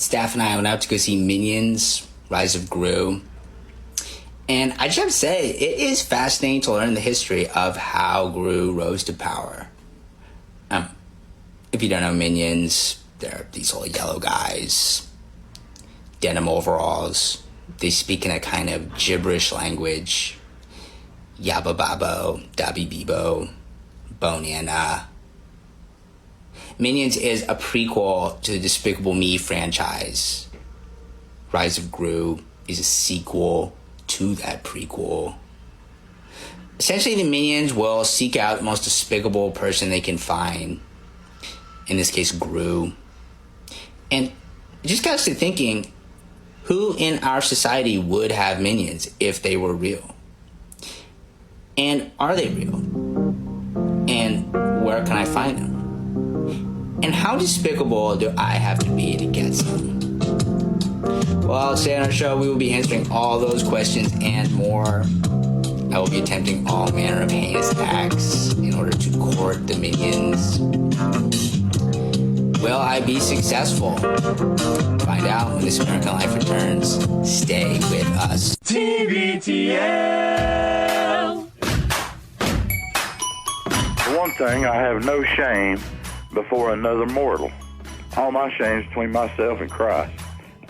Staff and I went out to go see Minions, Rise of Gru. And I just have to say, it is fascinating to learn the history of how Gru rose to power. If you don't know Minions, they're these little yellow guys, denim overalls. They speak in a kind of gibberish language. Yabba babo, dabi bibo, bonana. Minions is a prequel to the Despicable Me franchise. Rise of Gru is a sequel to that prequel. Essentially, the Minions will seek out the most despicable person they can find. In this case, Gru. And it just got us to thinking, who in our society would have minions if they were real? And are they real? And where can I find them? And how despicable do I have to be to get some? Well, today on our show, we will be answering all those questions and more. I will be attempting all manner of heinous acts in order to court the minions. Will I be successful? Find out when This American Life returns. Stay with us. TBTL. For one thing, I have no shame before another mortal. All my shame is between myself and Christ.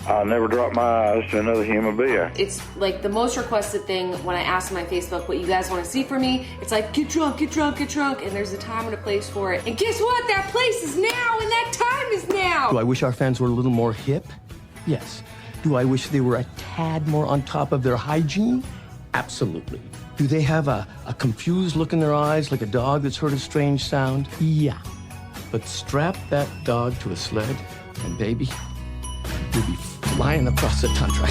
I'll never drop my eyes to another human being. It's like the most requested thing when I ask my Facebook what you guys want to see from me. It's like, get drunk, get drunk, get drunk. And there's a time and a place for it. And guess what? That place is now and that time is now. Do I wish our fans were a little more hip? Yes. Do I wish they were a tad more on top of their hygiene? Absolutely. Do they have a confused look in their eyes like a dog that's heard a strange sound? Yeah. But strap that dog to a sled and baby, you'll be flying across the tundra.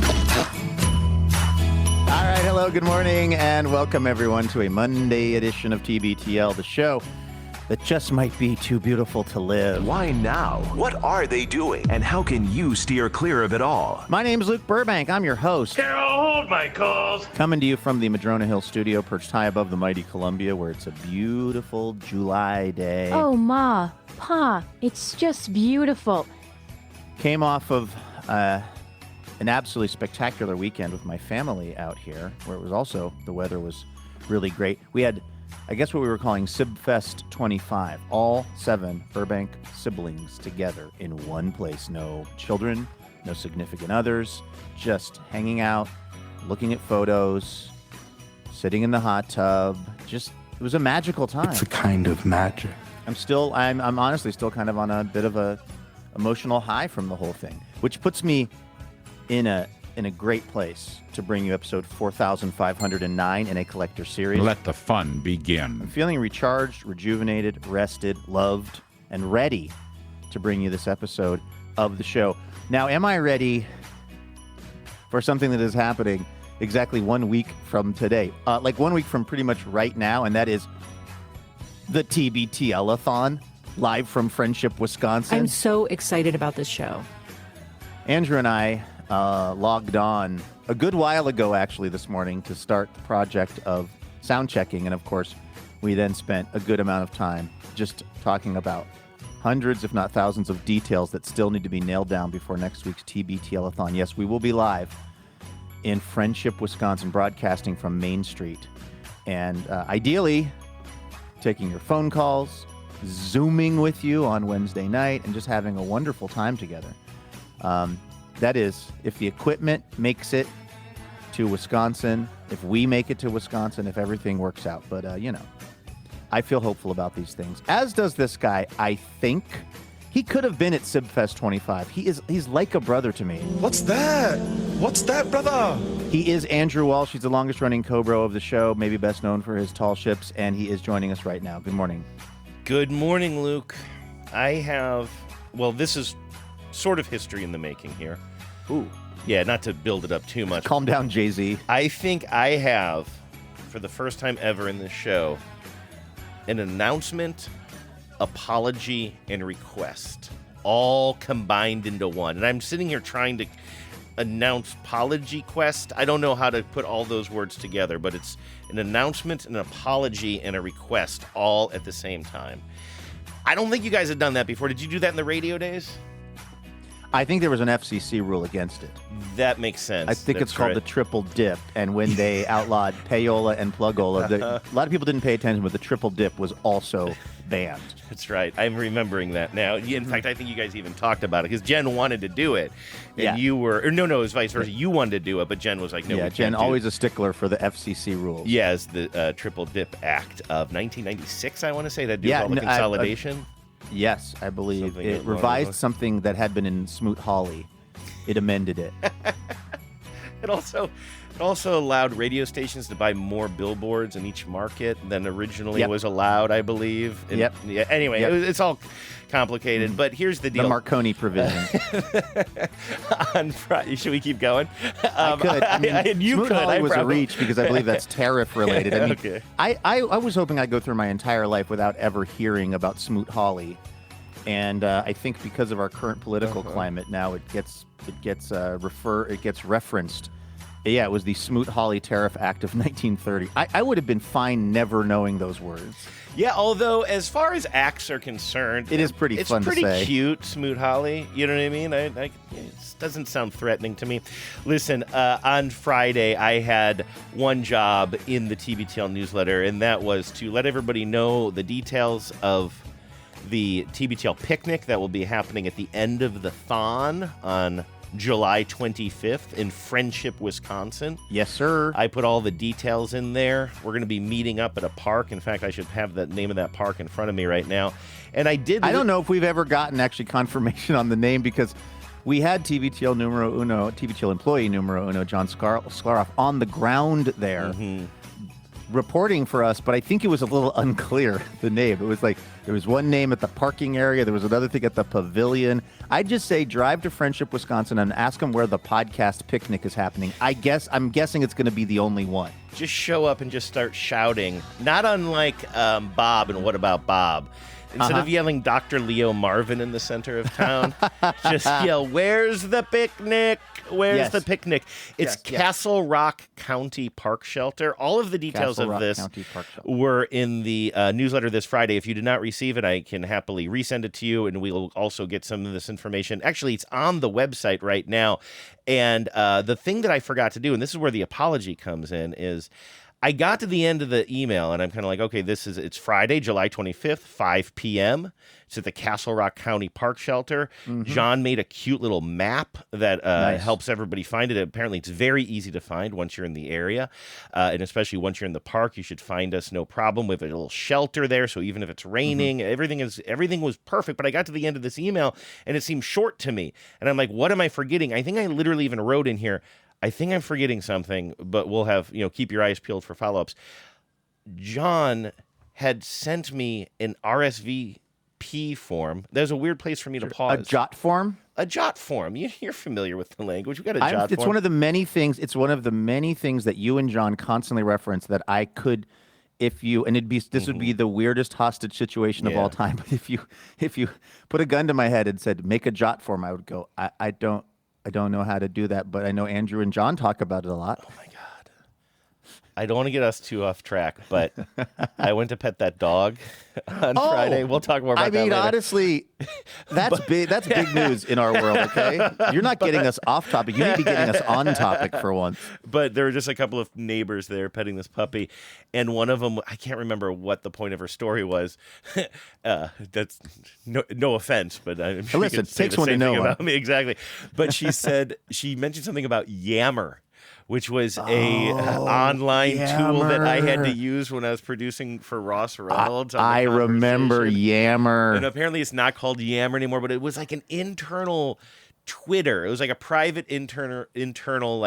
All right, hello, good morning, and welcome everyone to a Monday edition of TBTL, the show that just might be too beautiful to live. Why now? What are they doing? And how can you steer clear of it all? My name's Luke Burbank. I'm your host. Carol, hold my calls. Coming to you from the Madrona Hill studio, perched high above the mighty Columbia, where it's a beautiful July day. Oh, Ma, Pa, it's just beautiful. Came off of an absolutely spectacular weekend with my family out here, where it was also, the weather was really great. We had, I guess, what we were calling SibFest 25. All 7 Burbank siblings together in one place. No children, no significant others, just hanging out, looking at photos, sitting in the hot tub. Just, it was a magical time. It's a kind of magic. I'm honestly still kind of on a bit of a emotional high from the whole thing, which puts me in a great place to bring you episode 4509 in a collector series. Let the fun begin. I'm feeling recharged, rejuvenated, rested, loved, and ready to bring you this episode of the show. Now, am I ready for something that is happening exactly 1 week from today? Like 1 week from pretty much right now, and that is the TBTL-a-thon, live from Friendship, Wisconsin. I'm so excited about this show. Andrew and I logged on a good while ago, actually, this morning to start the project of sound checking. And of course, we then spent a good amount of time just talking about hundreds, if not thousands, of details that still need to be nailed down before next week's TBTL-a-thon. Yes, we will be live in Friendship, Wisconsin, broadcasting from Main Street. And ideally, taking your phone calls, Zooming with you on Wednesday night, and just having a wonderful time together. That is, if the equipment makes it to Wisconsin, if we make it to Wisconsin, if everything works out. But, I feel hopeful about these things, as does this guy. I think he could have been at SibFest 25. He's like a brother to me. What's that? What's that, brother? He is Andrew Walsh. He's the longest-running Cobro of the show, maybe best known for his tall ships, and he is joining us right now. Good morning. Good morning, Luke. This is sort of history in the making here. Ooh. Yeah, not to build it up too much. Calm down, Jay-Z. I think I have, for the first time ever in this show, an announcement, apology, and request, all combined into one. And I'm sitting here trying to announce apology quest. I don't know how to put all those words together, but it's an announcement, an apology, and a request all at the same time. I don't think you guys have done that before. Did you do that in the radio days? I think there was an FCC rule against it. That makes sense. I think it's called the triple dip. And when they outlawed payola and plugola, a lot of people didn't pay attention, but the triple dip was also banned. That's right. I'm remembering that now. In fact, I think you guys even talked about it because Jen wanted to do it, and you were, or no, it was vice versa. You wanted to do it, but Jen was like, no, we can't Jen do always it. a stickler for the FCC rules. Yes, the Triple Dip Act of 1996, I want to say, that did all the consolidation. Yes, I believe Something it revised something that had been in Smoot Hawley. It amended it. It also allowed radio stations to buy more billboards in each market than originally was allowed, I believe. And, yeah, anyway, it's all complicated, but here's the deal. The Marconi provision. On Friday, should we keep going? I could. You Smoot could. Hawley I was probably... a reach because I believe that's tariff related. I mean, Okay. I was hoping I'd go through my entire life without ever hearing about Smoot Hawley. And I think because of our current political climate now, it gets referenced. Yeah, it was the Smoot Hawley Tariff Act of 1930. I would have been fine never knowing those words. Yeah, although as far as acts are concerned, it is pretty fun to say. It's pretty cute, Smoot Hawley. You know what I mean? It doesn't sound threatening to me. Listen, on Friday, I had one job in the TBTL newsletter, and that was to let everybody know the details of the TBTL picnic that will be happening at the end of the Thon on July 25th in Friendship, Wisconsin. Yes, sir. I put all the details in there. We're going to be meeting up at a park. In fact, I should have the name of that park in front of me right now. And I did... I don't know if we've ever gotten actually confirmation on the name because we had TBTL numero uno, TBTL employee numero uno, John Sklaroff, on the ground there reporting for us, but I think it was a little unclear, the name. It was like there was one name at the parking area. There was another thing at the pavilion. I'd just say drive to Friendship, Wisconsin, and ask them where the podcast picnic is happening. I'm guessing it's going to be the only one. Just show up and just start shouting, not unlike Bob and What About Bob. Instead of yelling Dr. Leo Marvin in the center of town, just yell, "Where's the picnic? Where's the picnic?" It's Castle Rock County Park Shelter. All of the details of this were in the newsletter this Friday. If you did not receive it, I can happily resend it to you, and we'll also get some of this information. Actually, it's on the website right now. And the thing that I forgot to do, and this is where the apology comes in, is I got to the end of the email, and I'm kind of like, okay, it's Friday, July 25th, 5 p.m. It's at the Castle Rock County Park Shelter. John made a cute little map that helps everybody find it. Apparently, it's very easy to find once you're in the area, and especially once you're in the park, you should find us no problem. We have a little shelter there, so even if it's raining, everything was perfect. But I got to the end of this email, and it seemed short to me. And I'm like, what am I forgetting? I think I literally even wrote in here, I think I'm forgetting something, but we'll have, keep your eyes peeled for follow-ups. John had sent me an RSVP form. There's a weird place for me to pause. A jot form? A jot form. You're familiar with the language. We got a jot form. It's one of the many things. It's one of the many things that you and John constantly reference that I could, this would be the weirdest hostage situation of all time. But if you put a gun to my head and said, make a jot form, I would go, I don't know how to do that, but I know Andrew and John talk about it a lot. Oh, my God. I don't want to get us too off track, but I went to pet that dog on Friday. We'll talk more about that later. Honestly, that's big. That's big news in our world, okay? You're not getting us off topic. You need to be getting us on topic for once. But there were just a couple of neighbors there petting this puppy, and one of them, I can't remember what the point of her story was. That's no offense, but I'm sure listen, you could say takes the one to same know thing one. about me. Exactly. But she mentioned something about Yammer, which was a online tool that I had to use when I was producing for Ross Reynolds. I remember Yammer. And apparently it's not called Yammer anymore, but it was like an internal Twitter. It was like a private internal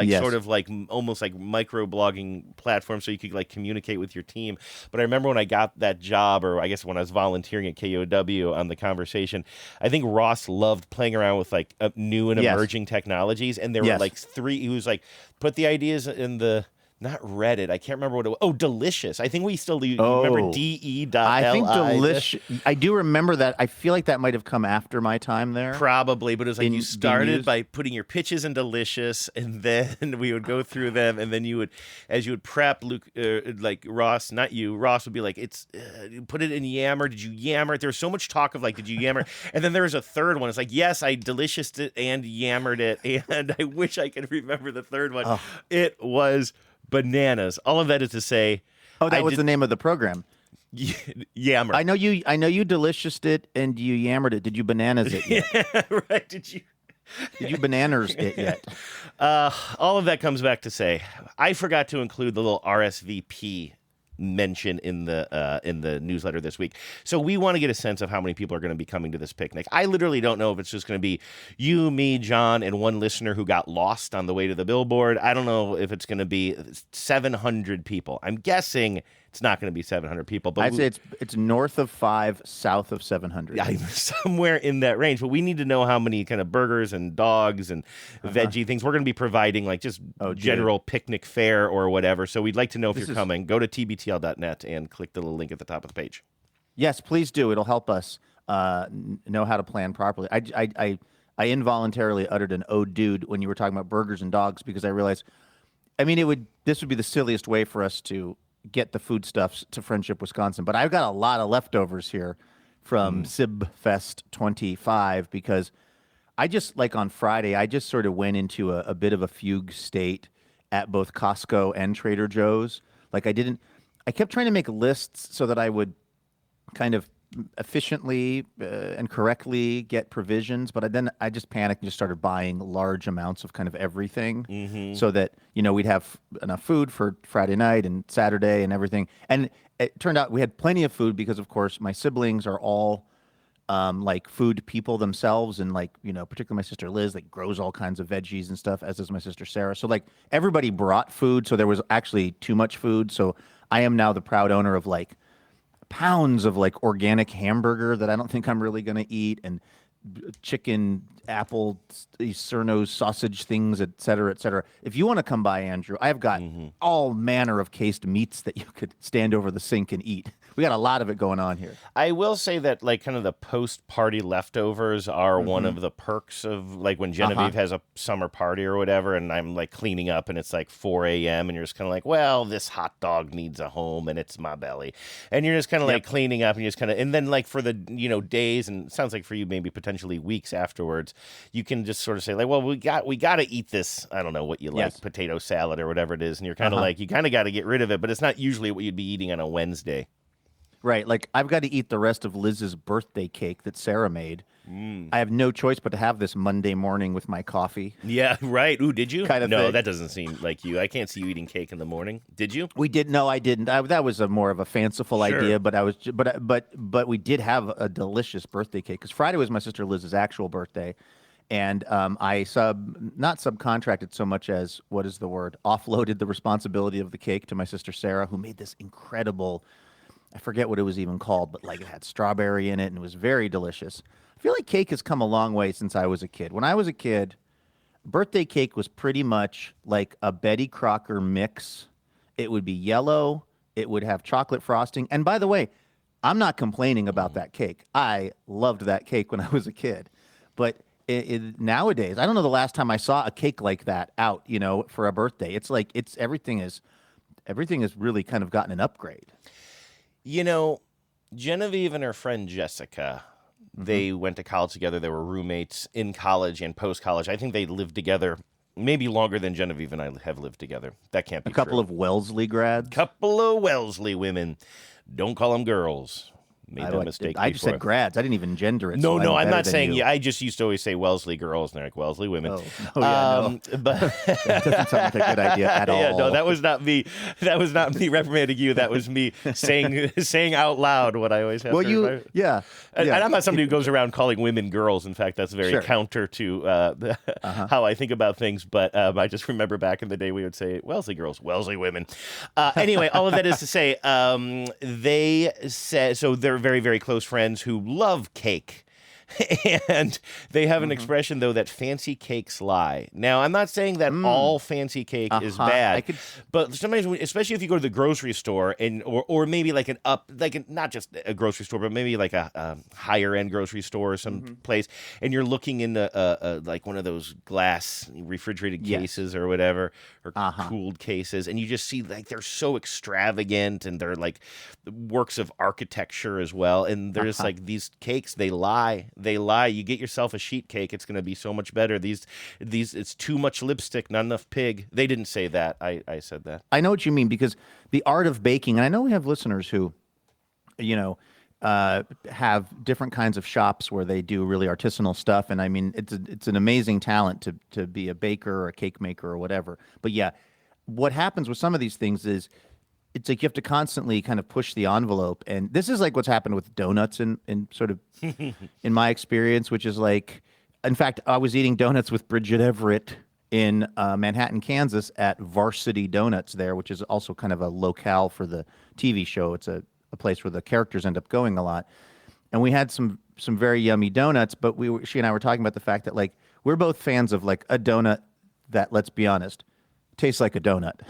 sort of like almost like micro blogging platform so you could like communicate with your team. But I remember when I got that job, or I guess when I was volunteering at KOW on The Conversation, I think Ross loved playing around with like new and emerging technologies. And there were like three, he was like, put the ideas in the not Reddit. I can't remember what it was. Oh, Delicious. I think we still Oh. remember DE.li. I think Delicious. I do remember that. I feel like that might have come after my time there. Probably, but it was like In- you being started used? by putting your pitches in Delicious, and then we would go through them, and then you would, as you would prep, Luke, like Ross, not you, Ross would be like, "It's put it in Yammer. Did you Yammer it?" There was so much talk of like, "Did you Yammer?" And then there was a third one. It's like, "Yes, I Delicioused it and Yammered it," and I wish I could remember the third one. Oh. It was bananas. All of that is to say, Oh, that I was did- the name of the program. Yammer. I know you Delicioused it and you Yammered it. Did you bananas it yet? Right? Did you? Did you bananas it yet? All of that comes back to say, I forgot to include the little RSVP mention in the newsletter this week. So we want to get a sense of how many people are going to be coming to this picnic. I literally don't know if it's just going to be you, me, John, and one listener who got lost on the way to the billboard. I don't know if it's going to be 700 people. I'm guessing it's not going to be 700 people, but I'd say it's north of 5, south of 700. yeah, somewhere in that range. But we need to know how many kind of burgers and dogs and veggie things. We're going to be providing like just general picnic fare or whatever. So we'd like to know if you're coming. Go to tbtl.net and click the little link at the top of the page. Yes, please do. It'll help us know how to plan properly. I involuntarily uttered an "oh, dude" when you were talking about burgers and dogs because I realized, I mean, this would be the silliest way for us to get the foodstuffs to Friendship, Wisconsin. But I've got a lot of leftovers here from SibFest 25 because I just, like on Friday, I just sort of went into a bit of a fugue state at both Costco and Trader Joe's. Like I kept trying to make lists so that I would kind of efficiently and correctly get provisions, but then I just panicked and just started buying large amounts of kind of everything so that, we'd have enough food for Friday night and Saturday and everything. And it turned out we had plenty of food because, of course, my siblings are all like food people themselves. And like, particularly my sister Liz, like grows all kinds of veggies and stuff, as does my sister Sarah. So like everybody brought food. So there was actually too much food. So I am now the proud owner of like pounds of like organic hamburger that I don't think I'm really going to eat, and chicken, apple, Cerno's sausage things, et cetera, et cetera. If you want to come by, Andrew, I've got all manner of cased meats that you could stand over the sink and eat. We got a lot of it going on here. I will say that like kind of the post-party leftovers are one of the perks of like when Genevieve has a summer party or whatever, and I'm like cleaning up and it's like 4 a.m. and you're just kind of like, well, this hot dog needs a home and it's my belly. And you're just kind of like cleaning up and you're just kind of, and then like for the, days, and it sounds like for you maybe potentially weeks afterwards, you can just sort of say like, well, we got to eat this, I don't know what you like, potato salad or whatever it is. And you're kind of like, you kind of got to get rid of it, but it's not usually what you'd be eating on a Wednesday. Right. Like I've got to eat the rest of Liz's birthday cake that Sarah made. I have no choice but to have this Monday morning with my coffee. Yeah, right. Ooh, did you? Kind of no, thing. that doesn't seem like you. I can't see you eating cake in the morning. Did you? We did. No, I didn't. That was more of a fanciful idea, but I was. But we did have a delicious birthday cake because Friday was my sister Liz's actual birthday, and I not subcontracted so much as what is the word? Offloaded the responsibility of the cake to my sister Sarah, who made this incredible. I forget what it was even called, but like it had strawberry in it and it was very delicious. I feel like cake has come a long way since I was a kid. When I was a kid, birthday cake was pretty much like a Betty Crocker mix. It would be yellow. It would have chocolate frosting. And by the way, I'm not complaining about that cake. I loved that cake when I was a kid. But nowadays, I don't know the last time I saw a cake like that out, for a birthday. It's like everything has really kind of gotten an upgrade. Genevieve and her friend Jessica, they went to college together. They were roommates in college and post-college. I think they lived together maybe longer than Genevieve and I have lived together. That can't be true. A couple of Wellesley grads? Couple of Wellesley women. Don't call them girls. Made that mistake I just said grads. I didn't even gender it. No, so I'm not saying you. I just used to always say Wellesley girls, and they're like Wellesley women. Oh yeah, no. But that doesn't sound like a good idea at all. Yeah, no, that was not me. That was not me reprimanding you. That was me saying out loud what I always have. And I'm not somebody who goes around calling women girls. In fact, that's very counter to how I think about things. But I just remember back in the day we would say Wellesley girls, Wellesley women. Anyway, all of that is to say, they said so. They're very, very close friends who love cake. And they have an expression, though, that fancy cakes lie. Now, I'm not saying that all fancy cake is bad, but sometimes, especially if you go to the grocery store or maybe like not just a grocery store, but maybe like a higher end grocery store or some place, and you're looking in like one of those glass refrigerated cases or whatever, or cooled cases, and you just see like they're so extravagant and they're like works of architecture as well. And they're just like, these cakes, they lie. You get yourself a sheet cake, it's going to be so much better. These, it's too much lipstick, not enough pig. They didn't say that. I said that. I know what you mean, because the art of baking, and I know we have listeners who, have different kinds of shops where they do really artisanal stuff. And I mean, it's an amazing talent to be a baker or a cake maker or whatever. But yeah, what happens with some of these things is it's like you have to constantly kind of push the envelope. And this is like what's happened with donuts in sort of in my experience, which is like, in fact, I was eating donuts with Bridget Everett in Manhattan, Kansas at Varsity Donuts there, which is also kind of a locale for the TV show. It's a place where the characters end up going a lot. And we had some very yummy donuts, but she and I were talking about the fact that like we're both fans of like a donut that, let's be honest, tastes like a donut.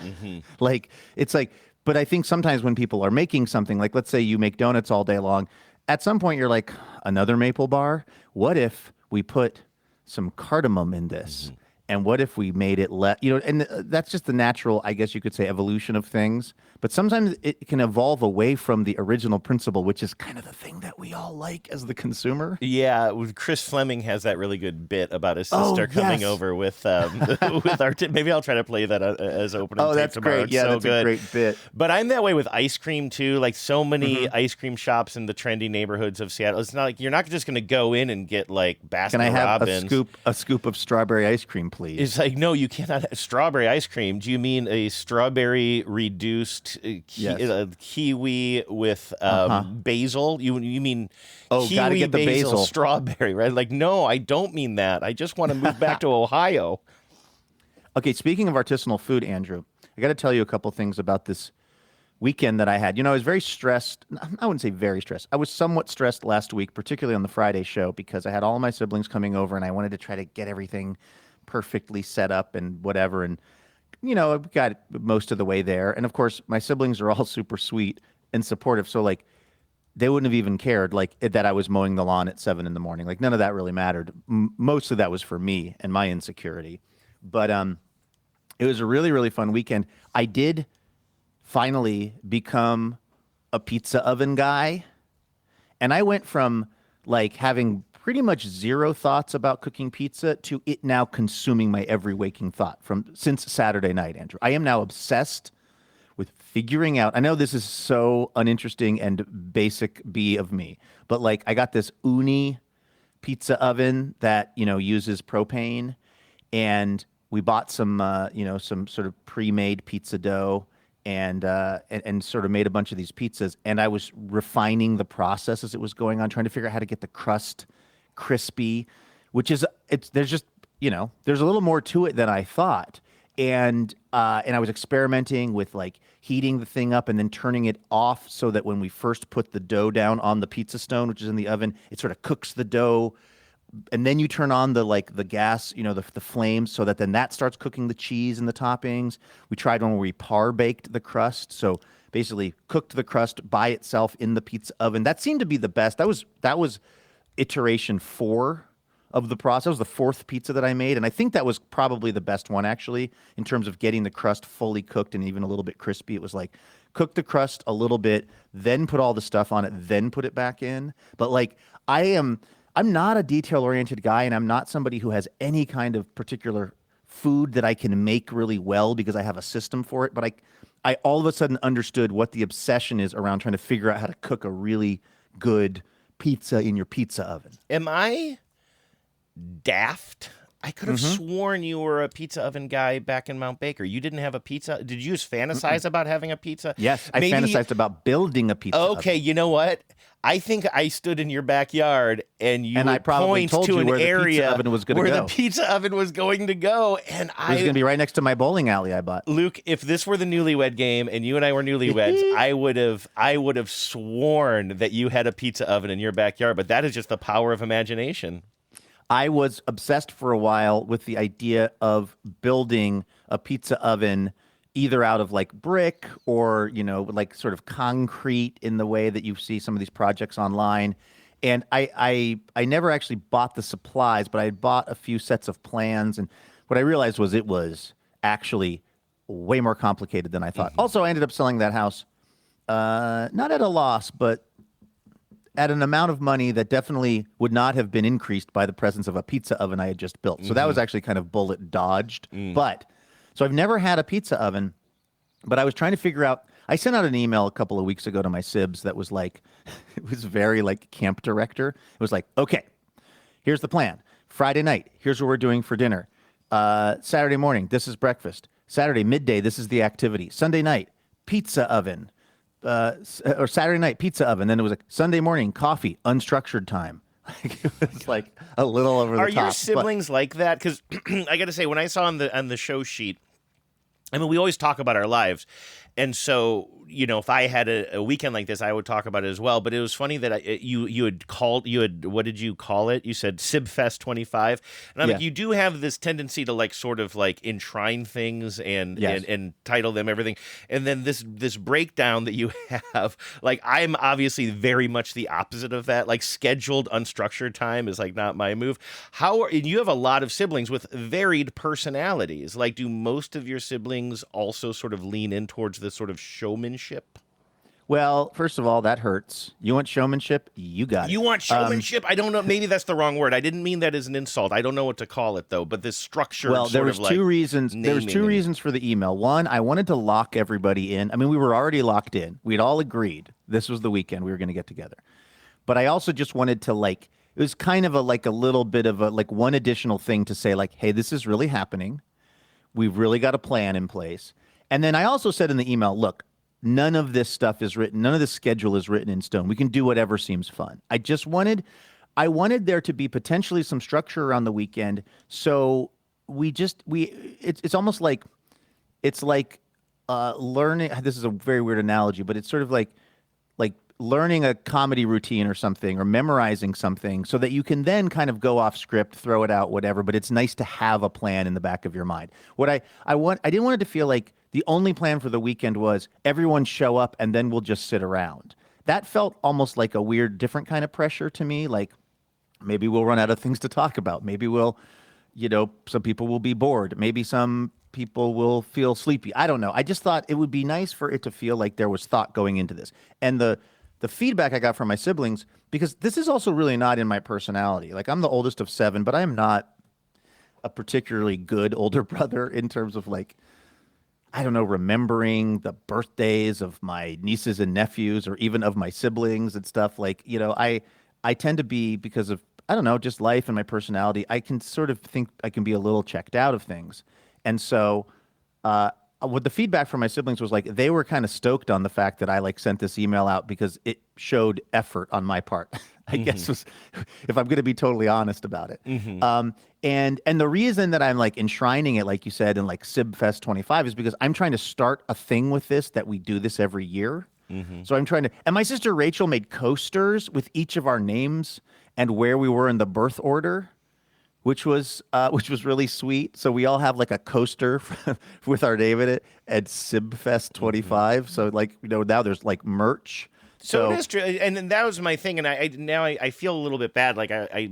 Like it's like, but I think sometimes when people are making something, like let's say you make donuts all day long, at some point you're like, another maple bar? What if we put some cardamom in this? And what if we made it and that's just the natural, I guess you could say, evolution of things. But sometimes it can evolve away from the original principle, which is kind of the thing that we all like as the consumer. Yeah, Chris Fleming has that really good bit about his sister coming over with with our. Maybe I'll try to play that as opening. Oh, that's tomorrow. great! Yeah, that's a great bit. But I'm that way with ice cream too. Like so many ice cream shops in the trendy neighborhoods of Seattle. It's not like you're not just going to go in and get like Baskin-Robbins. Can I have a scoop of strawberry ice cream, please? It's like, no, you cannot have strawberry ice cream. Do you mean a strawberry reduced kiwi with basil? You mean kiwi, gotta get the basil strawberry, right? Like, no, I don't mean that. I just want to move back to Ohio. Okay, speaking of artisanal food, Andrew, I got to tell you a couple things about this weekend that I had. I was very stressed. I wouldn't say very stressed. I was somewhat stressed last week, particularly on the Friday show, because I had all of my siblings coming over and I wanted to try to get everything perfectly set up and whatever. And, I got most of the way there. And of course, my siblings are all super sweet and supportive. So like, they wouldn't have even cared like that I was mowing the lawn at 7 a.m. Like none of that really mattered. Mostly that was for me and my insecurity. But it was a really, really fun weekend. I did finally become a pizza oven guy. And I went from like having pretty much zero thoughts about cooking pizza to it now consuming my every waking thought since Saturday night, Andrew. I am now obsessed with figuring out. I know this is so uninteresting and basic B of me, but like I got this Uni pizza oven that, uses propane, and we bought some sort of pre-made pizza dough and sort of made a bunch of these pizzas. And I was refining the process as it was going on, trying to figure out how to get the crust crispy, which is there's just there's a little more to it than I thought, and I was experimenting with like heating the thing up and then turning it off so that when we first put the dough down on the pizza stone, which is in the oven, it sort of cooks the dough, and then you turn on the gas, the flames, so that then that starts cooking the cheese and the toppings. We tried one where we par baked the crust, so basically cooked the crust by itself in the pizza oven. That seemed to be the best. That was iteration 4 of the process. That was the 4th pizza that I made, and I think that was probably the best one, actually, in terms of getting the crust fully cooked and even a little bit crispy. It was like, cook the crust a little bit, then put all the stuff on it, then put it back in. But like, I'm not a detail-oriented guy, and I'm not somebody who has any kind of particular food that I can make really well because I have a system for it. But I all of a sudden understood what the obsession is around trying to figure out how to cook a really good pizza in your pizza oven. Am I daft? I could have sworn you were a pizza oven guy back in Mount Baker. You didn't have a pizza. Did you just fantasize about having a pizza? Yes, I fantasized about building a pizza oven. Okay, you know what? I think I stood in your backyard and you I probably point told to you an where the area pizza oven was going to where go. the pizza oven was going to go. And It was going to be right next to my bowling alley I bought. Luke, if this were the newlywed game and you and I were newlyweds, I would have sworn that you had a pizza oven in your backyard, but that is just the power of imagination. I was obsessed for a while with the idea of building a pizza oven either out of like brick or, like sort of concrete in the way that you see some of these projects online. And I never actually bought the supplies, but I had bought a few sets of plans. And what I realized was it was actually way more complicated than I thought. Also, I ended up selling that house, not at a loss, but at an amount of money that definitely would not have been increased by the presence of a pizza oven I had just built. So that was actually kind of bullet dodged. So I've never had a pizza oven, but I was trying to figure out. I sent out an email a couple of weeks ago to my Sibs that was like, it was very like camp director. It was like, okay, here's the plan. Friday night, here's what we're doing for dinner. Saturday morning, this is breakfast. Saturday midday, this is the activity. Sunday night, pizza oven. Or Saturday night, pizza oven. Then it was like Sunday morning, coffee, unstructured time. It was like a little over the top. Are your siblings like that? Because I got to say, when I saw on the show sheet, I mean, we always talk about our lives. And so, if I had a weekend like this, I would talk about it as well. But it was funny that you had, what did you call it? You said Sibfest 25. And I'm like, you do have this tendency to like sort of like enshrine things and title them everything. And then this breakdown that you have, like I'm obviously very much the opposite of that. Like scheduled unstructured time is like not my move. And you have a lot of siblings with varied personalities. Like do most of your siblings also sort of lean in towards this sort of showmanship? Well, first of all, that hurts. You want showmanship? You got it. You want showmanship? I don't know. Maybe that's the wrong word. I didn't mean that as an insult. I don't know what to call it though. But this structure. Well, there was two reasons. There was two reasons for the email. One, I wanted to lock everybody in. I mean, we were already locked in. We'd all agreed this was the weekend we were going to get together. But I also just wanted to like. It was kind of a little bit of a like one additional thing to say like, hey, this is really happening. We've really got a plan in place. And then I also said in the email, look, none of this stuff is written. None of the schedule is written in stone. We can do whatever seems fun. I wanted there to be potentially some structure around the weekend. So it's almost like, it's like learning. This is a very weird analogy, but it's sort of like learning a comedy routine or something, or memorizing something so that you can then kind of go off script, throw it out, whatever. But it's nice to have a plan in the back of your mind. What I didn't want it to feel like the only plan for the weekend was everyone show up and then we'll just sit around. That felt almost like a weird, different kind of pressure to me. Like maybe we'll run out of things to talk about. Maybe we'll, some people will be bored. Maybe some people will feel sleepy. I don't know. I just thought it would be nice for it to feel like there was thought going into this. And the feedback I got from my siblings, because this is also really not in my personality. Like I'm the oldest of 7, but I am not a particularly good older brother in terms of like, I don't know, remembering the birthdays of my nieces and nephews or even of my siblings and stuff. Like, I tend to be, because of, I don't know, just life and my personality, I can sort of think I can be a little checked out of things. And so, what the feedback from my siblings was like, they were kind of stoked on the fact that I like sent this email out because it showed effort on my part, I guess, was, if I'm going to be totally honest about it. And the reason that I'm like enshrining it, like you said, in like Sibfest 25 is because I'm trying to start a thing with this, that we do this every year. So I'm trying to, and my sister Rachel made coasters with each of our names and where we were in the birth order, which was really sweet. So we all have like a coaster with our name in it at Sibfest 25. So like, now there's like merch. So it is true, and that was my thing, and I feel a little bit bad. Like I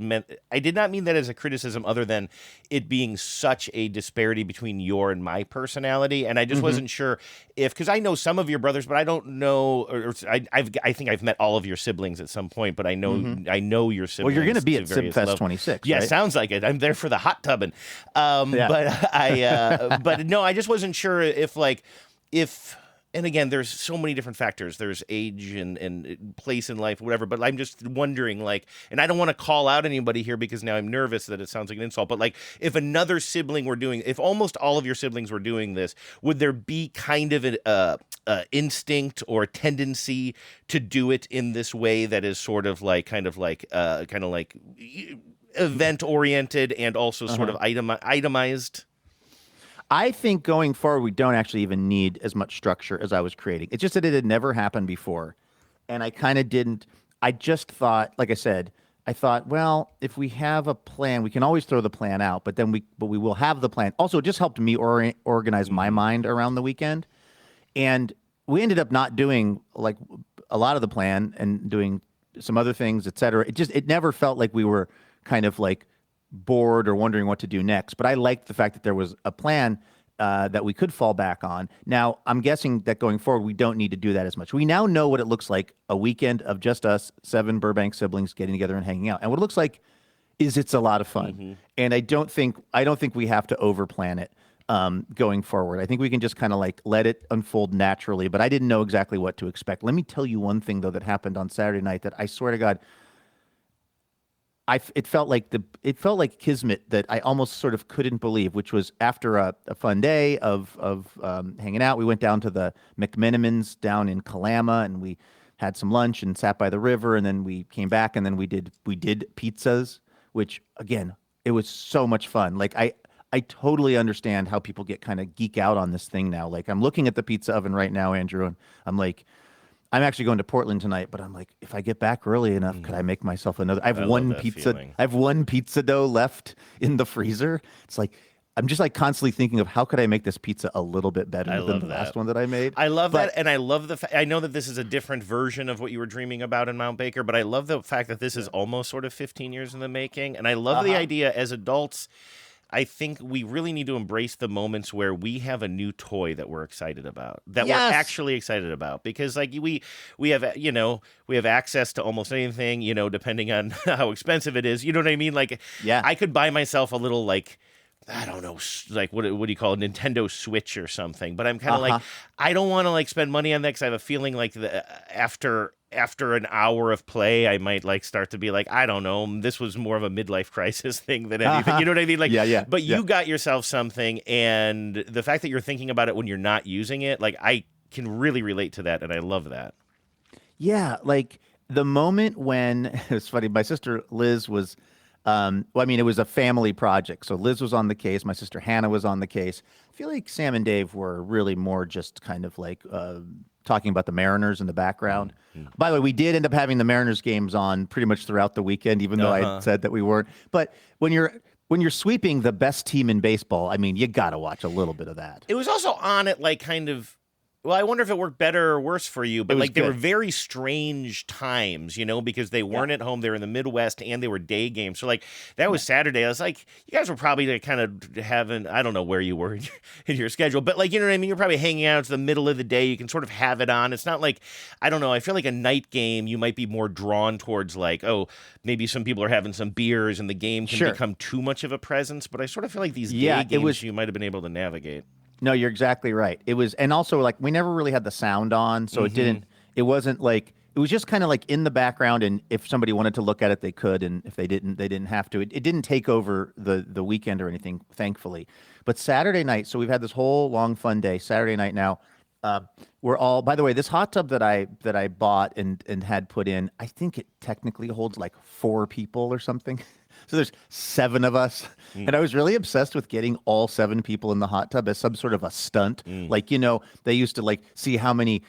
did not mean that as a criticism, other than it being such a disparity between your and my personality, and I just wasn't sure because I know some of your brothers, but I don't know. I think I've met all of your siblings at some point, but I know your siblings. Well, you're going to be at Sibfest 26. Yeah, right? Sounds like it. I'm there for the hot tubbing. But no, I just wasn't sure if and again, there's so many different factors. There's age and place in life, whatever. But I'm just wondering, like, and I don't want to call out anybody here because now I'm nervous that it sounds like an insult. But like, if another sibling were doing, if almost all of your siblings were doing this, would there be kind of an instinct or a tendency to do it in this way that is sort of like, kind of like event oriented and also sort of itemized? I think going forward, we don't actually even need as much structure as I was creating. It's just that it had never happened before. And I kind of didn't. I just thought, like I said, I thought, well, if we have a plan, we can always throw the plan out, but we will have the plan. Also, it just helped me organize my mind around the weekend. And we ended up not doing like a lot of the plan and doing some other things, et cetera. It never felt like we were kind of like bored or wondering what to do next. But I liked the fact that there was a plan that we could fall back on. Now, I'm guessing that going forward, we don't need to do that as much. We now know what it looks like, a weekend of just us, 7 Burbank siblings getting together and hanging out. And what it looks like is it's a lot of fun. And I don't think we have to overplan it going forward. I think we can just kind of like let it unfold naturally. But I didn't know exactly what to expect. Let me tell you one thing, though, that happened on Saturday night that I swear to God, it felt like kismet that I almost sort of couldn't believe, which was after a fun day of hanging out. We went down to the McMenamins down in Kalama, and we had some lunch and sat by the river, and then we came back, and then we did pizzas, which again, it was so much fun. Like I totally understand how people get kind of geek out on this thing now. Like I'm looking at the pizza oven right now, Andrew, and I'm like, I'm actually going to Portland tonight, but I'm like, if I get back early enough, could I make myself another? I have one pizza. Feeling. I have one pizza dough left in the freezer. It's like I'm just like constantly thinking of how could I make this pizza a little bit better than the last one that I made. I love that, and I love the I know that this is a different version of what you were dreaming about in Mount Baker, but I love the fact that this is almost sort of 15 years in the making, and I love the idea as adults. I think we really need to embrace the moments where we have a new toy that we're excited about, that we're actually excited about, because like we have, we have access to almost anything, depending on how expensive it is. You know what I mean? Like, I could buy myself a little, like, I don't know, like what do you call it, Nintendo Switch or something. But I'm kind of like, I don't want to like spend money on that because I have a feeling like after an hour of play, I might like start to be like, I don't know, this was more of a midlife crisis thing than anything. You know what I mean? Like, But you got yourself something, and the fact that you're thinking about it when you're not using it, like I can really relate to that, and I love that. Yeah, like the moment when it was funny. My sister Liz was. It was a family project. So Liz was on the case. My sister Hannah was on the case. I feel like Sam and Dave were really more just kind of like talking about the Mariners in the background. By the way, we did end up having the Mariners games on pretty much throughout the weekend, even though I said that we weren't. But when you're sweeping the best team in baseball, I mean, you got to watch a little bit of that. It was also on at like kind of. Well, I wonder if it worked better or worse for you, but like they were very strange times, because they weren't at home. They were in the Midwest and they were day games. So like that was Saturday. I was like, you guys were probably like, kind of having, I don't know where you were in your schedule, but like, you know what I mean? You're probably hanging out. It's the middle of the day. You can sort of have it on. It's not like, I don't know. I feel like a night game, you might be more drawn towards like, oh, maybe some people are having some beers and the game can become too much of a presence. But I sort of feel like these day games you might have been able to navigate. No, you're exactly right. It was, and also like we never really had the sound on, so it wasn't like, it was just kind of like in the background, and if somebody wanted to look at it, they could, and if they didn't have to. It didn't take over the weekend or anything, thankfully. But Saturday night, so we've had this whole long fun day. Saturday night now, we're all. By the way, this hot tub that I bought and had put in, I think it technically holds like 4 people or something. So there's 7 of us. And I was really obsessed with getting all 7 people in the hot tub as some sort of a stunt. Like, they used to like see how many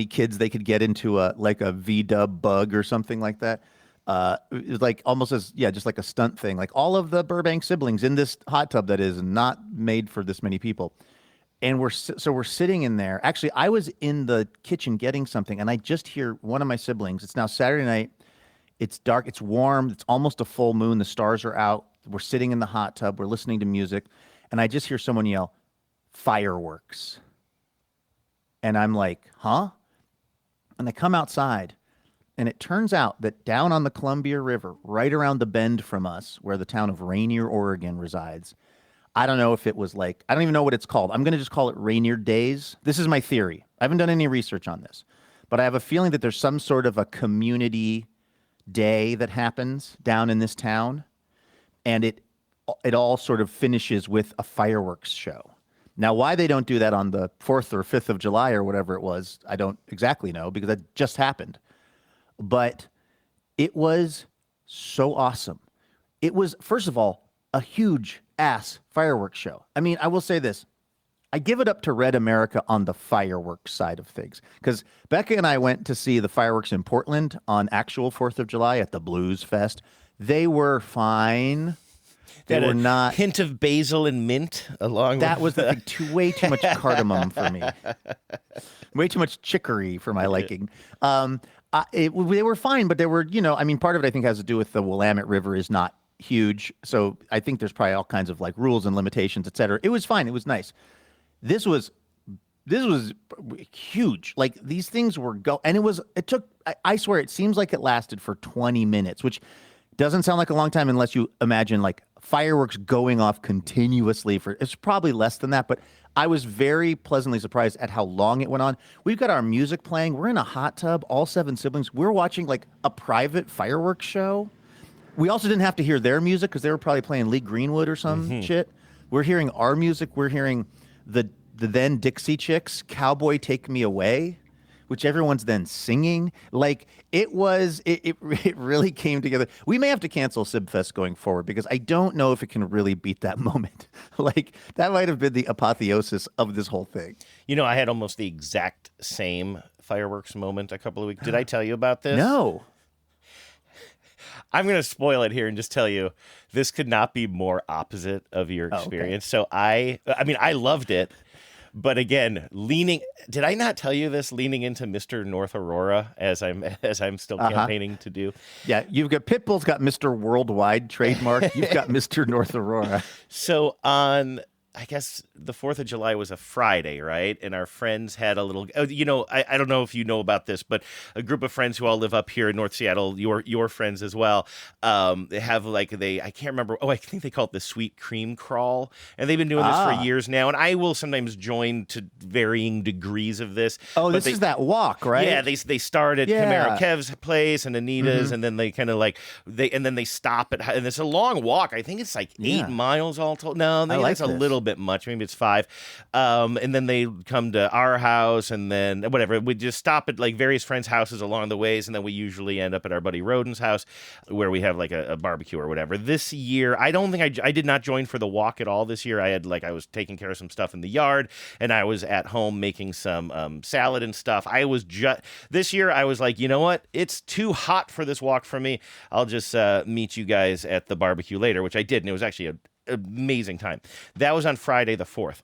kids they could get into a V-dub bug or something like that. It was like almost just like a stunt thing. Like all of the Burbank siblings in this hot tub that is not made for this many people. And we're sitting in there. Actually, I was in the kitchen getting something, and I just hear one of my siblings. It's now Saturday night. It's dark. It's warm. It's almost a full moon. The stars are out. We're sitting in the hot tub. We're listening to music. And I just hear someone yell, "Fireworks." And I'm like, huh? And I come outside. And it turns out that down on the Columbia River, right around the bend from us, where the town of Rainier, Oregon resides, I don't know if it was like, I don't even know what it's called. I'm going to just call it Rainier Days. This is my theory. I haven't done any research on this, but I have a feeling that there's some sort of a community day that happens down in this town, and it all sort of finishes with a fireworks show. Now, why they don't do that on the 4th or 5th of July or whatever it was, I don't exactly know, because that just happened. But it was so awesome. It was, first of all, a huge ass fireworks show. I mean, I will say this. I give it up to Red America on the fireworks side of things, because Becca and I went to see the fireworks in Portland on actual 4th of July at the Blues Fest. They were fine. They were not. Hint of basil and mint along that with was the thing, way too much cardamom for me. Way too much chicory for my liking. They were fine, but they were, I mean, part of it I think has to do with the Willamette River is not huge. So I think there's probably all kinds of like rules and limitations, et cetera. It was fine. It was nice. This was huge. Like these things were and it took, I swear, it seems like it lasted for 20 minutes, which doesn't sound like a long time unless you imagine like fireworks going off continuously it's probably less than that, but I was very pleasantly surprised at how long it went on. We've got our music playing. We're in a hot tub, all 7 siblings. We're watching like a private fireworks show. We also didn't have to hear their music because they were probably playing Lee Greenwood or some shit. We're hearing our music. We're hearing the then Dixie Chicks, Cowboy Take Me Away, which everyone's then singing. Like it really came together. We may have to cancel SibFest going forward because I don't know if it can really beat that moment. Like that might have been the apotheosis of this whole thing. I had almost the exact same fireworks moment a couple of weeks. Did I tell you about this? No. I'm going to spoil it here and just tell you this could not be more opposite of your experience. Oh, okay. So I loved it. But again, did I not tell you this? Leaning into Mr. North Aurora as I'm still campaigning to do. Yeah, you've got Pitbull's got Mr. Worldwide trademark. You've got Mr. North Aurora. So on, I guess the 4th of July was a Friday, right? And our friends had a little, I don't know if you know about this, but a group of friends who all live up here in North Seattle, your friends as well, they have I can't remember, I think they call it the Sweet Cream Crawl. And they've been doing this for years now. And I will sometimes join to varying degrees of this. Oh, this is that walk, right? Yeah, they start at Camaro Kev's place and Anita's, and then they kind of then they stop at, and it's a long walk. I think it's like 8 miles all told. No, maybe that's a little bit much. Maybe it's 5. And then they come to our house, and then whatever. We just stop at like various friends' houses along the ways, and then we usually end up at our buddy Roden's house where we have like a barbecue or whatever. This year, I don't think I did not join for the walk at all this year. I was taking care of some stuff in the yard, and I was at home making some salad and stuff. This year I was like, you know what? It's too hot for this walk for me. I'll just meet you guys at the barbecue later, which I did, and it was actually an amazing time. That was on Friday the 4th.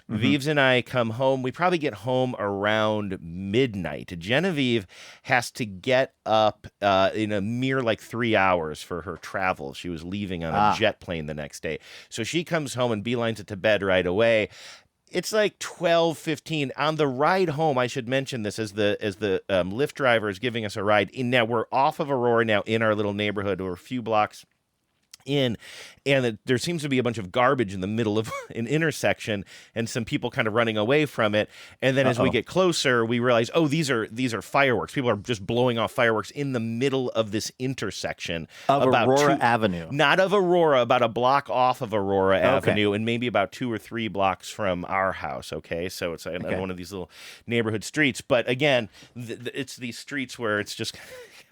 Vives and I come home. We probably get home around midnight. Genevieve has to get up in a mere 3 hours for her travel. She was leaving on a jet plane the next day. So she comes home and beelines it to bed right away. It's like 12:15 on the ride home. I should mention this as the Lyft driver is giving us a ride. Now we're off of Aurora now in our little neighborhood. We're a few blocks in, and there seems to be a bunch of garbage in the middle of an intersection and some people kind of running away from it. And then as we get closer, we realize, these are fireworks. People are just blowing off fireworks in the middle of this intersection of Aurora Avenue. Not of Aurora, about a block off of Aurora Avenue, and maybe about 2 or 3 blocks from our house. Okay, so it's on one of these little neighborhood streets. But again, it's these streets where it's just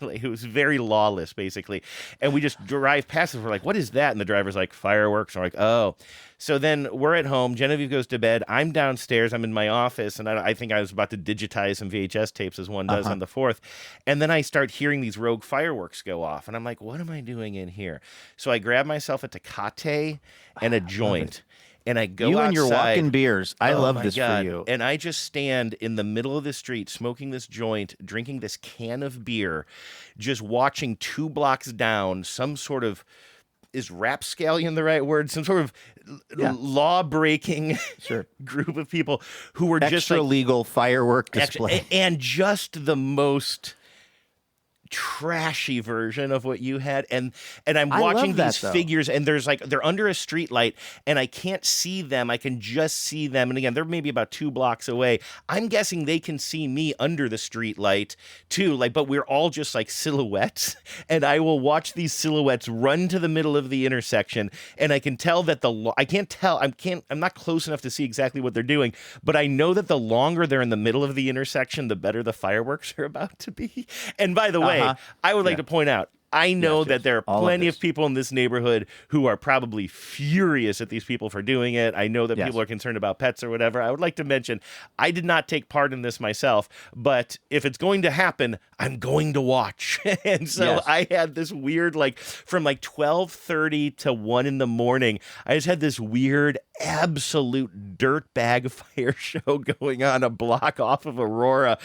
it was very lawless, basically. And we just drive past it. We're like, what is that? And the driver's like, fireworks. And we're like, oh. So then we're at home. Genevieve goes to bed. I'm downstairs. I'm in my office. And I think I was about to digitize some VHS tapes, as one does on the 4th. And then I start hearing these rogue fireworks go off. And I'm like, what am I doing in here? So I grab myself a Tecate and a joint. And I go outside. And your walking beers. I love this for you. And I just stand in the middle of the street smoking this joint, drinking this can of beer, just watching 2 blocks down some sort of, is rapscallion the right word? Some sort of law-breaking group of people who were just extra legal firework display. And just the most trashy version of what you had, and I'm I watching love that, these though. figures, and there's like they're under a street light, and I can't see them. I can just see them, and again, they're maybe about 2 blocks away. I'm guessing they can see me under the street light too, like, but we're all just like silhouettes, and I will watch these silhouettes run to the middle of the intersection, and I can tell that I'm not close enough to see exactly what they're doing, but I know that the longer they're in the middle of the intersection, the better the fireworks are about to be. And by the way, I would like to point out, I know that there are plenty of people in this neighborhood who are probably furious at these people for doing it. I know that people are concerned about pets or whatever. I would like to mention, I did not take part in this myself, but if it's going to happen, I'm going to watch. And so I had this weird, like, from like 12:30 to 1 in the morning, I just had this weird, absolute dirtbag fire show going on a block off of Aurora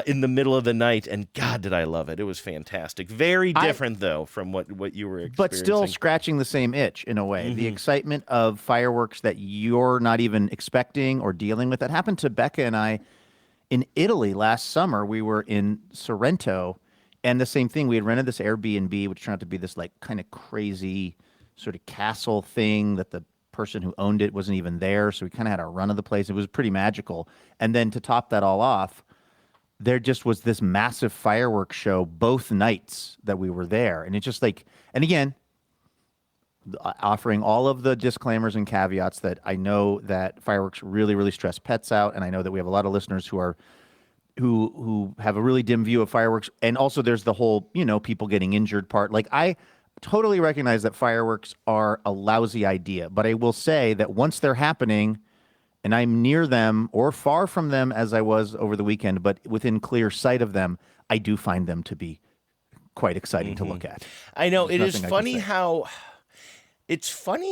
in the middle of the night. And God, did I love it. It was fantastic. Very different, though, from what you were experiencing. But still scratching the same itch in a way. The excitement of fireworks that you're not even expecting or dealing with. That happened to Becca and I in Italy last summer. We were in Sorrento, and the same thing. We had rented this Airbnb, which turned out to be this like kind of crazy sort of castle thing that the person who owned it wasn't even there. So we kind of had our run of the place. It was pretty magical. And then to top that all off, there just was this massive fireworks show both nights that we were there. And it's just like, and again, offering all of the disclaimers and caveats that I know that fireworks really, really stress pets out. And I know that we have a lot of listeners who have a really dim view of fireworks. And also there's the whole, people getting injured part. Like, I totally recognize that fireworks are a lousy idea, but I will say that once they're happening, and I'm near them or far from them as I was over the weekend, but within clear sight of them, I do find them to be quite exciting to look at. I know. It's funny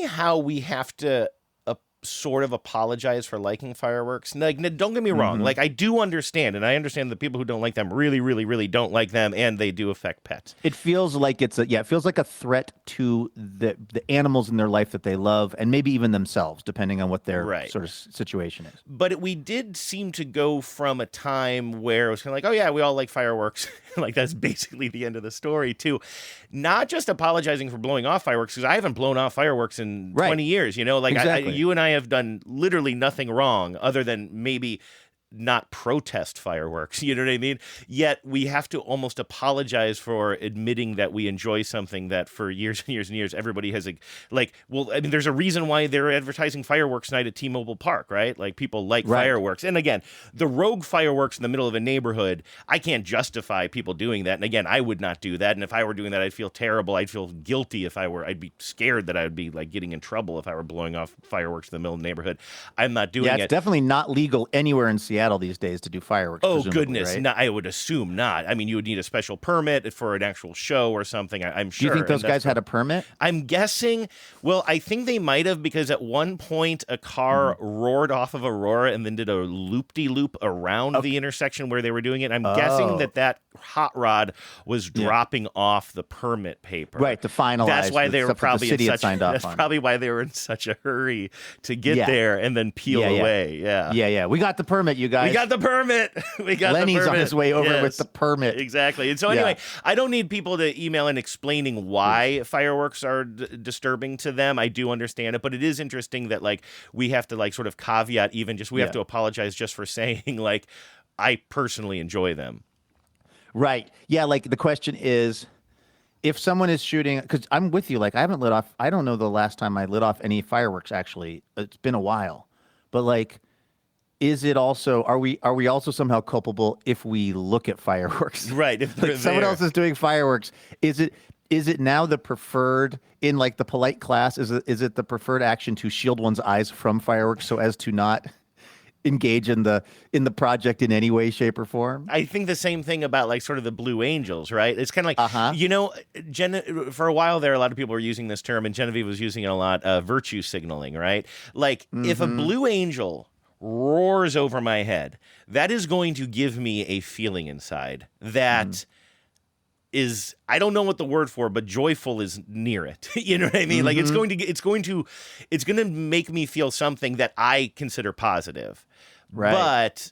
how we have to sort of apologize for liking fireworks. Like, don't get me wrong. Like, I do understand, and I understand the people who don't like them really, really, really don't like them, and they do affect pets. It feels like it feels like a threat to the animals in their life that they love, and maybe even themselves, depending on what their sort of situation is. But we did seem to go from a time where it was kind of like, oh yeah, we all like fireworks. Like, that's basically the end of the story, to not just apologizing for blowing off fireworks, because I haven't blown off fireworks in 20 years, Like, exactly. you and I have done literally nothing wrong other than maybe not protest fireworks, you know what I mean? Yet we have to almost apologize for admitting that we enjoy something that for years and years and years everybody has there's a reason why they're advertising fireworks night at T-Mobile Park, right? Like, people like fireworks. And again, the rogue fireworks in the middle of a neighborhood, I can't justify people doing that. And again, I would not do that. And if I were doing that, I'd feel terrible. I'd feel guilty I'd be scared that I would be like getting in trouble if I were blowing off fireworks in the middle of the neighborhood. I'm not doing it. Yeah, it's definitely not legal anywhere in Seattle these days to do fireworks. Oh, goodness. Right? No, I would assume not. I mean, you would need a special permit for an actual show or something, I'm sure. Do you think those guys had a permit? I'm guessing. Well, I think they might have, because at one point a car roared off of Aurora and then did a loop-de-loop around the intersection where they were doing it. I'm guessing that hot rod was dropping off the permit paper. Right, to finalize. That's why they were probably that's probably why they were in such a hurry to get there and then peel away. Yeah. We got the permit, you guys. We got the permit. Lenny's on his way over with the permit. Exactly. And so anyway, I don't need people to email in explaining why fireworks are disturbing to them. I do understand it, but it is interesting that like we have to like sort of caveat even just we have to apologize just for saying like I personally enjoy them. Right. Yeah, like the question is if someone is shooting, because I'm with you, like I haven't lit off, I don't know the last time I lit off any fireworks actually. It's been a while. But like, is it also, are we also somehow culpable if we look at fireworks? Right. If like someone else is doing fireworks, is it now the preferred, in like the polite class, is it the preferred action to shield one's eyes from fireworks so as to not engage in the project in any way, shape, or form? I think the same thing about like sort of the Blue Angels, right? It's kind of like, for a while there, a lot of people were using this term, and Genevieve was using it a lot, virtue signaling, right? Like if a Blue Angel roars over my head, that is going to give me a feeling inside that is, I don't know what the word for, but joyful is near it. You know what I mean? Like it's going to make me feel something that I consider positive. Right. But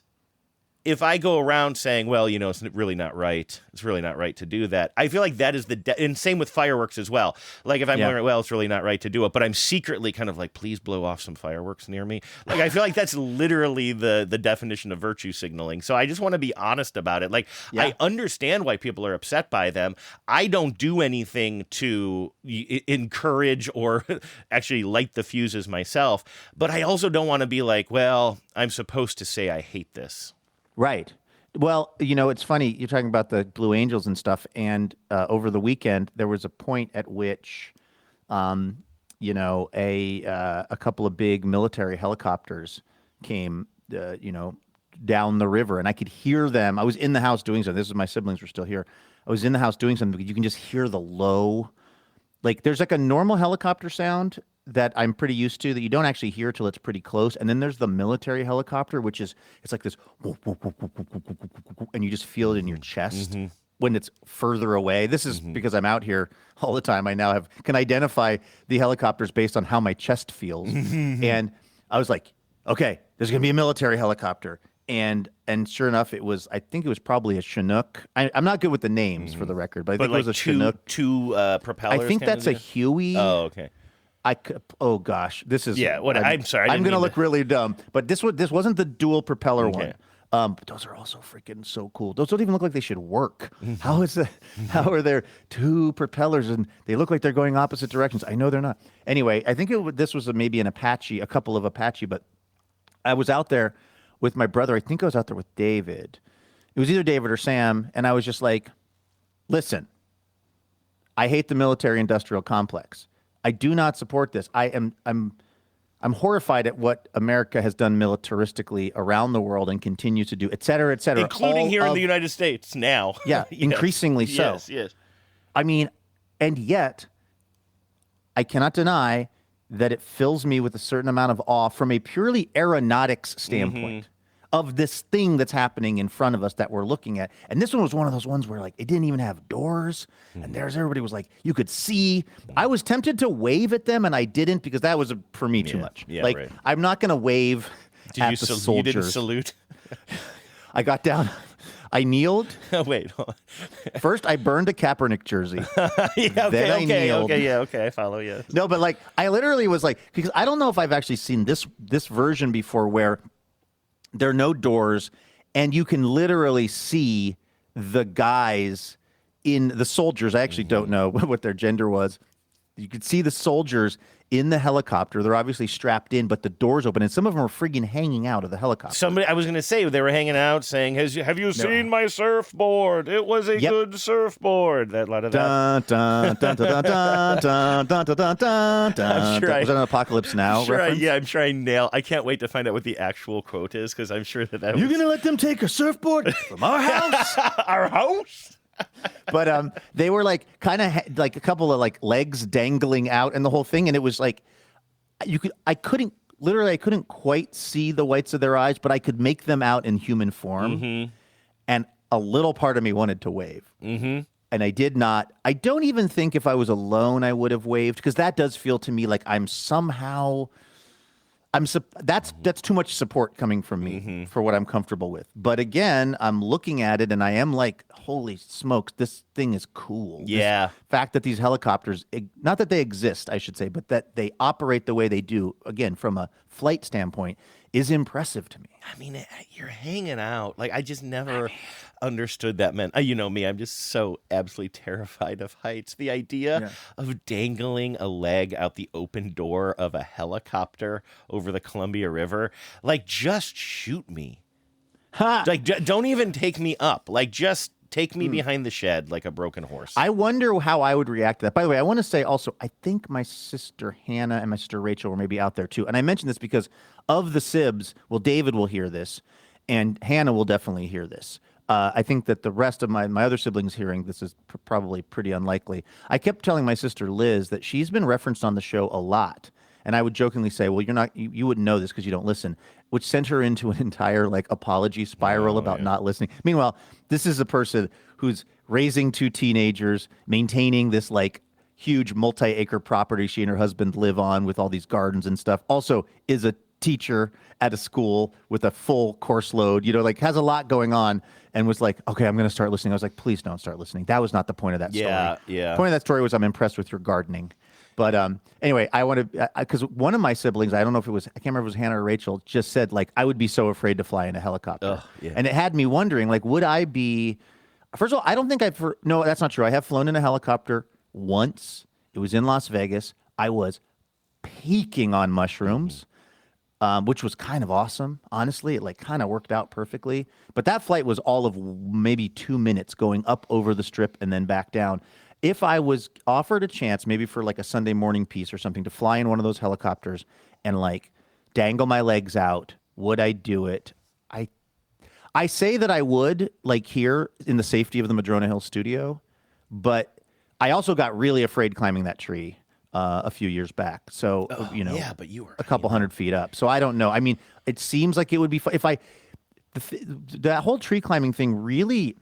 if I go around saying, well, it's really not right. It's really not right to do that. I feel like that is and same with fireworks as well. Like if I'm going, well, it's really not right to do it, but I'm secretly kind of like, please blow off some fireworks near me. Like I feel like that's literally the definition of virtue signaling. So I just want to be honest about it. Like I understand why people are upset by them. I don't do anything to encourage or actually light the fuses myself, but I also don't want to be like, well, I'm supposed to say I hate this. Right. Well, it's funny. You're talking about the Blue Angels and stuff. And over the weekend, there was a point at which, a couple of big military helicopters came, down the river. And I could hear them. I was in the house doing something. This is my siblings were still here. I was in the house doing something because you can just hear the low. Like there's like a normal helicopter sound that I'm pretty used to that you don't actually hear till it's pretty close. And then there's the military helicopter, which is, it's like this, and you just feel it in your chest when it's further away. This is because I'm out here all the time. I now can identify the helicopters based on how my chest feels. And I was like, okay, there's going to be a military helicopter. And sure enough, I think it was probably a Chinook. I'm not good with the names for the record, but I think it was a Chinook. Two propellers. I think that's a Huey. Oh, okay. Oh gosh, this is I'm sorry. I'm going to look really dumb, but this wasn't the dual propeller one. But those are also freaking so cool. Those don't even look like they should work. How are there two propellers and they look like they're going opposite directions? I know they're not. Anyway, I think this was maybe a couple of Apache, but I was out there with my brother. I think I was out there with David. It was either David or Sam, and I was just like, listen, I hate the military-industrial complex. I do not support this. I'm horrified at what America has done militaristically around the world and continues to do, et cetera, including here in the United States now. Yeah, yes. Increasingly so. Yes. I mean, and yet I cannot deny that it fills me with a certain amount of awe from a purely aeronautics standpoint of this thing that's happening in front of us that we're looking at. And this one was one of those ones where like it didn't even have doors, and everybody was like, you could see. I was tempted to wave at them, and I didn't because that was for me too much. Yeah, like right. I'm not going to wave at the soldiers. You didn't salute? I got down. I kneeled. Wait. First, I burned a Kaepernick jersey. Then I kneeled. Okay, I follow you. No, but like I literally was like, because I don't know if I've actually seen this version before where there are no doors and you can literally see the guys in the soldiers. I actually don't know what their gender was. You could see the soldiers in the helicopter. They're obviously strapped in, but the door's open, and some of them are friggin' hanging out of the helicopter. I was going to say, they were hanging out saying, have you seen my surfboard? It was a good surfboard. That lot of that. Dun, dun, dun, dun, dun, dun, dun, dun, dun, dun. Was that an Apocalypse Now reference? I'm sure I can't wait to find out what the actual quote is, because I'm sure that You're going to let them take a surfboard from our house? Our house? But they were like kind of like a couple of like legs dangling out and the whole thing, and it was like I couldn't quite see the whites of their eyes, but I could make them out in human form, and a little part of me wanted to wave, and I did not. I don't even think if I was alone I would have waved, because that does feel to me like I'm somehow. That's too much support coming from me for what I'm comfortable with. But again, I'm looking at it and I am like, holy smokes, this thing is cool. Yeah. This fact that these helicopters, not that they exist, I should say, but that they operate the way they do, again, from a flight standpoint, is impressive to me. I mean, you're hanging out. Like, I just never understood that meant. You know me, I'm just so absolutely terrified of heights. The idea of dangling a leg out the open door of a helicopter over the Columbia River, like, just shoot me. Like, don't even take me up. Like, just take me behind the shed like a broken horse. I wonder how I would react to that. By the way, I want to say also, I think my sister Hannah and my sister Rachel were maybe out there too. And I mention this because of the Sibs, well, David will hear this, and Hannah will definitely hear this. I think that the rest of my other siblings hearing this is probably pretty unlikely. I kept telling my sister Liz that she's been referenced on the show a lot. And I would jokingly say, well, you wouldn't know this because you don't listen, which sent her into an entire like apology spiral about not listening. Meanwhile, this is a person who's raising two teenagers, maintaining this like huge multi-acre property she and her husband live on with all these gardens and stuff. Also is a teacher at a school with a full course load, like has a lot going on, and was like, okay, I'm going to start listening. I was like, please don't start listening. That was not the point of that story. Yeah. The point of that story was I'm impressed with your gardening. But anyway, I want to, because one of my siblings, I don't know if it was, I can't remember if it was Hannah or Rachel, just said, like, I would be so afraid to fly in a helicopter. And it had me wondering, like, would I be, first of all, I don't think no, that's not true. I have flown in a helicopter once. It was in Las Vegas. I was peaking on mushrooms, which was kind of awesome. Honestly, it like kind of worked out perfectly. But that flight was all of maybe 2 minutes going up over the strip and then back down. If I was offered a chance, maybe for like a Sunday morning piece or something, to fly in one of those helicopters and like dangle my legs out, would I do it? I say that I would, like here in the safety of the Madrona Hill studio, but I also got really afraid climbing that tree a few years back. So, yeah, but you were a couple hundred feet up. So I don't know. I mean, it seems like it would be fun. That whole tree climbing thing really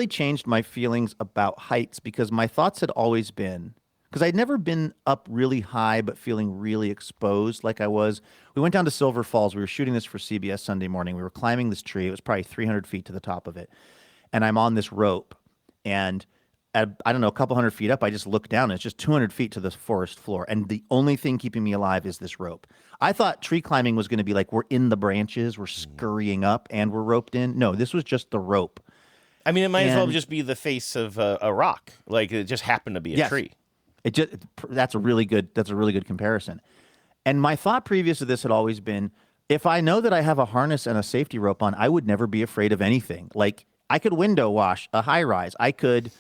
changed my feelings about heights, because my thoughts had always been, because I'd never been up really high but feeling really exposed like I was. We went down to Silver Falls. We were shooting this for CBS Sunday Morning. We were climbing this tree. It was probably 300 feet to the top of it. And I'm on this rope. And at, I don't know, a couple hundred feet up, I just look down, and it's just 200 feet to the forest floor. And the only thing keeping me alive is this rope. I thought tree climbing was going to be like we're in the branches, we're scurrying up, and we're roped in. No, this was just the rope. I mean, it might as well just be the face of a rock. Like, it just happened to be a tree. That's a really good comparison. And my thought previous to this had always been, if I know that I have a harness and a safety rope on, I would never be afraid of anything. Like, I could window wash a high rise. I could,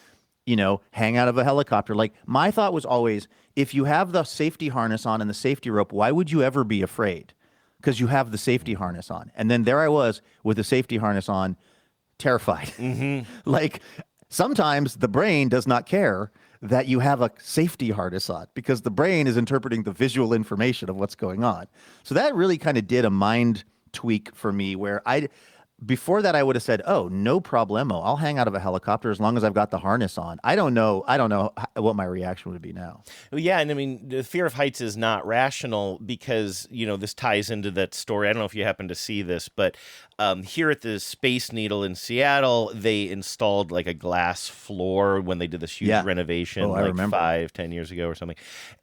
hang out of a helicopter. Like, my thought was always, if you have the safety harness on and the safety rope, why would you ever be afraid? Because you have the safety harness on. And then there I was with the safety harness on, terrified. Like, sometimes the brain does not care that you have a safety harness on, because the brain is interpreting the visual information of what's going on. So that really kind of did a mind tweak for me, where before that I would have said, oh, no problemo, I'll hang out of a helicopter as long as I've got the harness on. I don't know what my reaction would be now. Well, yeah, and I mean, the fear of heights is not rational, because, this ties into that story. I don't know if you happen to see this, but here at the Space Needle in Seattle, they installed like a glass floor when they did this huge renovation like 5-10 years ago or something.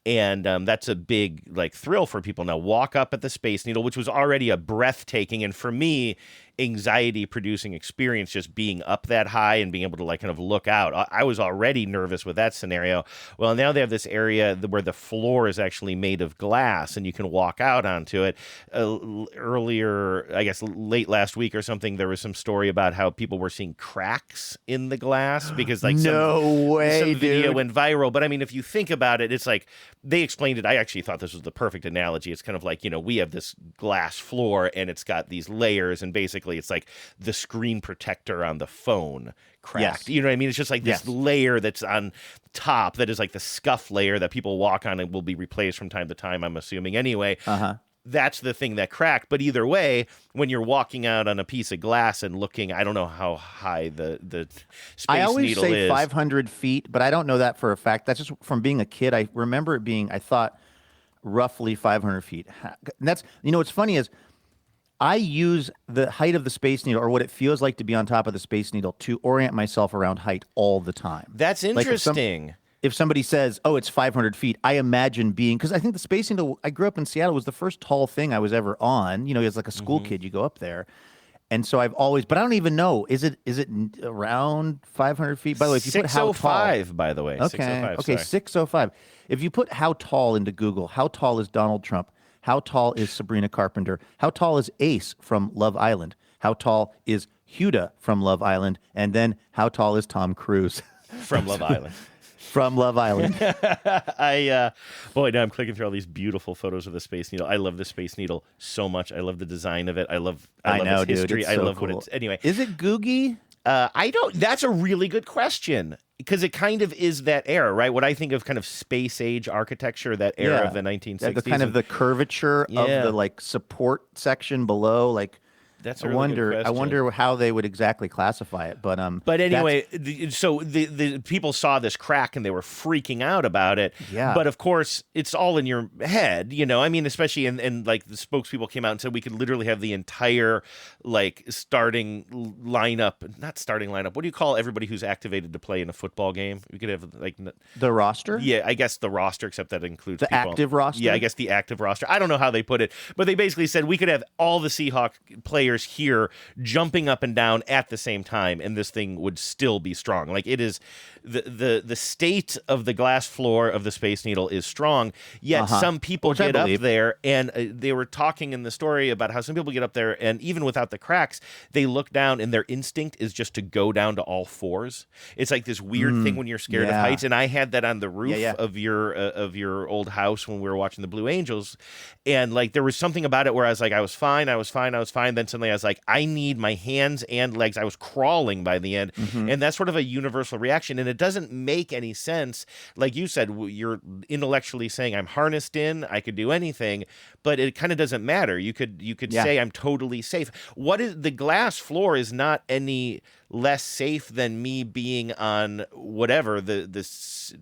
And that's a big like thrill for people now. Walk up at the Space Needle, which was already a breathtaking, and for me, anxiety producing experience, just being up that high and being able to like kind of look out. I was already nervous with that scenario. Well, now they have this area where the floor is actually made of glass and you can walk out onto it. Earlier, I guess late last week or something, there was some story about how people were seeing cracks in the glass because like some video went viral. But I mean, if you think about it, it's like they explained it. I actually thought this was the perfect analogy. It's kind of like, we have this glass floor and it's got these layers, and basically it's like the screen protector on the phone cracked. You know what I mean? It's just like this layer that's on top that is like the scuff layer that people walk on and will be replaced from time to time, I'm assuming. Anyway, that's the thing that cracked. But either way, when you're walking out on a piece of glass and looking, I don't know how high the Space Needle is. I always say 500 feet, but I don't know that for a fact. That's just from being a kid. I remember it being, I thought, roughly 500 feet. And that's, what's funny is, I use the height of the Space Needle, or what it feels like to be on top of the Space Needle, to orient myself around height all the time. That's interesting. Like if somebody says, oh, it's 500 feet, I imagine being, because I think the Space Needle, I grew up in Seattle, was the first tall thing I was ever on. As like a school kid, you go up there. And so I've always, but I don't even know, is it around 500 feet? By the way, if you put how tall. 605, by the way. Okay, 605, okay, 605. If you put how tall into Google, how tall is Donald Trump? How tall is Sabrina Carpenter? How tall is Ace from Love Island? How tall is Huda from Love Island? And then how tall is Tom Cruise? From Love Island. From Love Island. Now I'm clicking through all these beautiful photos of the Space Needle. I love the Space Needle so much. I love the design of it. I love its history. Dude, it's so love cool. what it's, anyway. Is it Googie? That's a really good question, because it kind of is that era, right? What I think of kind of space age architecture, that era of the 1960s. The kind of the curvature of the like support section below, like That's a really good question. I wonder how they would exactly classify it. But anyway, so the people saw this crack and they were freaking out about it. Yeah. But of course, it's all in your head, you know. I mean, especially and like the spokespeople came out and said we could literally have the entire like starting lineup, not starting lineup. What do you call everybody who's activated to play in a football game? We could have like the roster. Yeah, I guess the roster, except that includes the people. active roster. Yeah, I guess the active roster. I don't know how they put it, but they basically said we could have all the Seahawk players here jumping up and down at the same time, and this thing would still be strong. Like it is, the state of the glass floor of the Space Needle is strong. Yet some people get up there, and they were talking in the story about how some people get up there, and even without the cracks, they look down, and their instinct is just to go down to all fours. It's like this weird thing when you're scared of heights, and I had that on the roof of your old house when we were watching the Blue Angels, and like there was something about it where I was like, I was fine. Then suddenly I was like, I need my hands and legs. I was crawling by the end, and that's sort of a universal reaction, and it doesn't make any sense. Like you said, you're intellectually saying I'm harnessed in, I could do anything, but it kind of doesn't matter. You could say I'm totally safe. What is the glass floor is not any less safe than me being on whatever the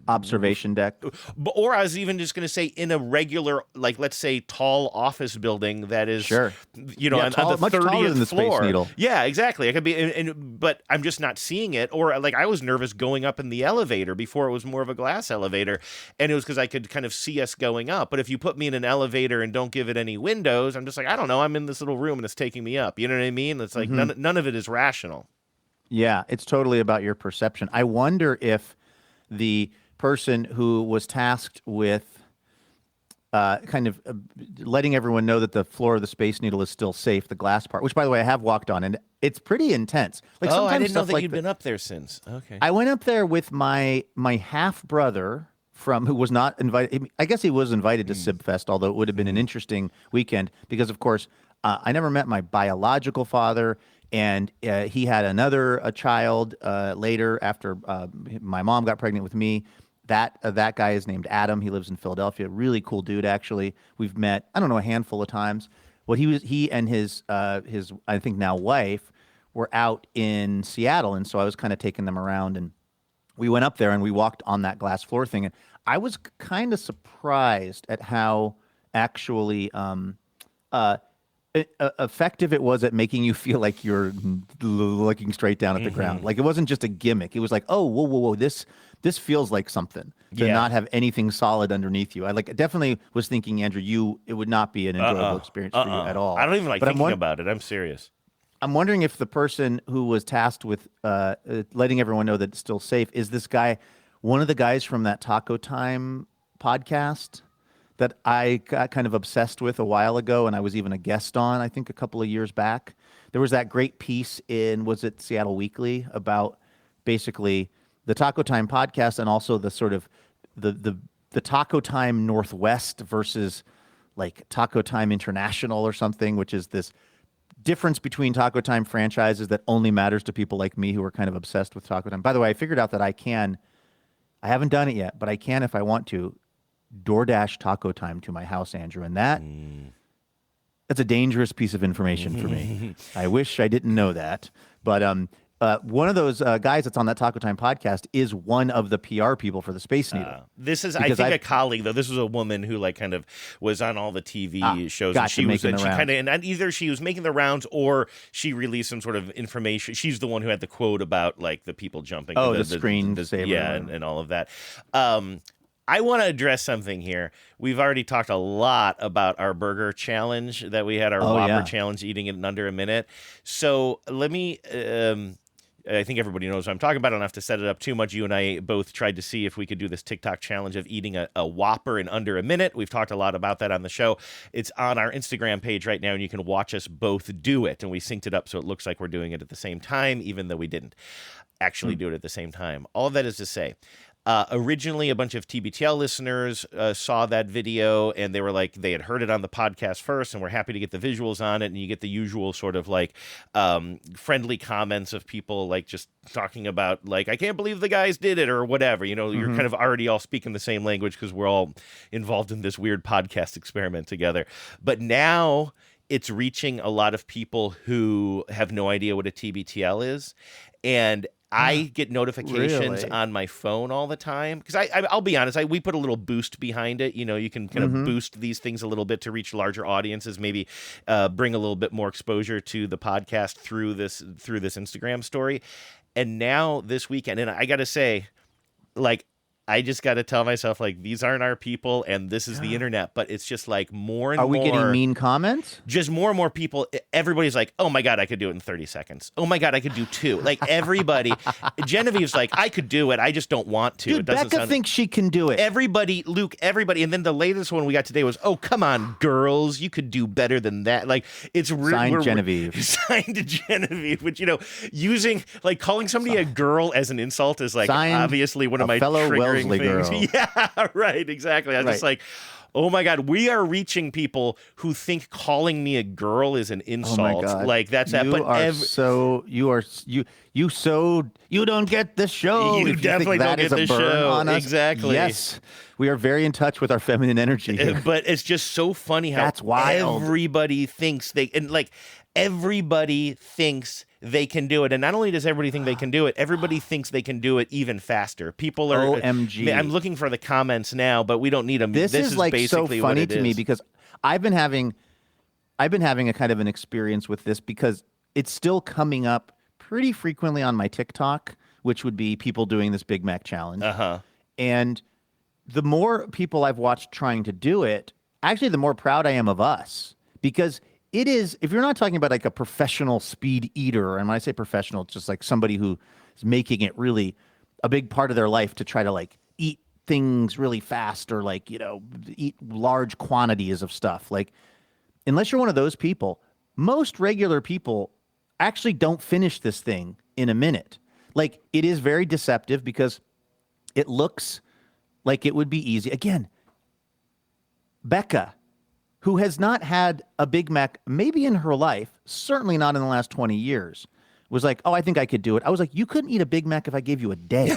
observation deck, or I was even just going to say in a regular, like let's say tall office building that is on the 30th floor. Space Needle. Yeah, exactly. I could be, but I'm just not seeing it. Or like I was nervous going up in the elevator before it was more of a glass elevator, and it was because I could kind of see us going up. But if you put me in an elevator and don't give it any windows, I'm just like, I don't know. I'm in this little room and it's taking me up. You know what I mean? It's like none of it is rational. Yeah, it's totally about your perception. I wonder if the person who was tasked with letting everyone know that the floor of the Space Needle is still safe, the glass part, which, by the way, I have walked on, and it's pretty intense. Like I didn't know that you'd been up there since. Okay. I went up there with my half-brother who was not invited. I guess he was invited to SibFest, although it would have been an interesting weekend because, of course, I never met my biological father. And he had a child later after my mom got pregnant with me. That guy is named Adam. He lives in Philadelphia. Really cool dude, actually. We've met, I don't know, a handful of times. Well, he and his I think now wife were out in Seattle, and so I was kind of taking them around, and we went up there and we walked on that glass floor thing, and I was kind of surprised at how actually effective it was at making you feel like you're looking straight down at the ground. Like it wasn't just a gimmick. It was like, oh, whoa, this feels like something to not have anything solid underneath you. I definitely was thinking, Andrew, it would not be an enjoyable experience for you at all. I don't even like thinking about it. I'm serious. I'm wondering if the person who was tasked with letting everyone know that it's still safe is this guy, one of the guys from that Taco Time podcast that I got kind of obsessed with a while ago, and I was even a guest on, I think, a couple of years back. There was that great piece in, was it Seattle Weekly, about basically the Taco Time podcast and also the sort of the Taco Time Northwest versus like Taco Time International or something, which is this difference between Taco Time franchises that only matters to people like me who are kind of obsessed with Taco Time. By the way, I figured out that I haven't done it yet, but I can if I want to, DoorDash Taco Time to my house, Andrew, and that's a dangerous piece of information for me. I wish I didn't know that, but one of those guys that's on that Taco Time podcast is one of the PR people for the Space Needle. This is, I think, a colleague though. This was a woman who like kind of was on all the TV shows. Gotcha, and she was, making the rounds. And either she was making the rounds or she released some sort of information. She's the one who had the quote about like the people jumping. Oh, the screensaver. Yeah, and all of that. I want to address something here. We've already talked a lot about our burger challenge that we had, our Whopper challenge, eating it in under a minute. So let me, I think everybody knows what I'm talking about. I don't have to set it up too much. You and I both tried to see if we could do this TikTok challenge of eating a Whopper in under a minute. We've talked a lot about that on the show. It's on our Instagram page right now, and you can watch us both do it. And we synced it up so it looks like we're doing it at the same time, even though we didn't actually do it at the same time. All of that is to say, originally, a bunch of TBTL listeners saw that video, and they were like, they had heard it on the podcast first, and we're happy to get the visuals on it. And you get the usual sort of like friendly comments of people like just talking about like, I can't believe the guys did it or whatever. You know, you're kind of already all speaking the same language because we're all involved in this weird podcast experiment together. But now it's reaching a lot of people who have no idea what a TBTL is. And I get notifications on my phone all the time because I'll be honest, we put a little boost behind it. You know, you can kind of boost these things a little bit to reach larger audiences, maybe bring a little bit more exposure to the podcast through this Instagram story. And now this weekend, and I got to say, like, I just got to tell myself, like, these aren't our people and this is the internet. But it's just like more and more. Are we getting mean comments? Just more and more people. Everybody's like, oh my God, I could do it in 30 seconds. Oh my God, I could do 2. Like everybody. Genevieve's like, I could do it. I just don't want to. Dude, it doesn't Becca thinks she can do it. Everybody, Luke, everybody. And then the latest one we got today was, oh, come on, girls. You could do better than that. Like, it's Signed Genevieve. Signed to Genevieve. Which, you know, calling somebody a girl as an insult is like obviously one of my triggering things. Girl. Yeah, right, exactly. I was just like, oh my God, we are reaching people who think calling me a girl is an insult. Oh my God. Like that's that. But you don't get the show. You definitely don't get the show. On us. Exactly. Yes. We are very in touch with our feminine energy here. But it's just so funny how that's wild. Everybody thinks everybody thinks they can do it. And not only does everybody think they can do it, everybody thinks they can do it even faster. People are OMG. I'm looking for the comments now, but we don't need them. This is like basically so funny what it to me because I've been having a kind of an experience with this because it's still coming up pretty frequently on my TikTok, which would be people doing this Big Mac challenge. And the more people I've watched trying to do it, actually the more proud I am of us because it is, if you're not talking about like a professional speed eater, and when I say professional, it's just like somebody who is making it really a big part of their life to try to like eat things really fast or like, you know, eat large quantities of stuff. Like, unless you're one of those people, most regular people actually don't finish this thing in a minute. Like, it is very deceptive because it looks like it would be easy. Again, Becca, who has not had a Big Mac maybe in her life, certainly not in the last 20 years, was like, oh, I think I could do it. I was like, you couldn't eat a Big Mac if I gave you a day.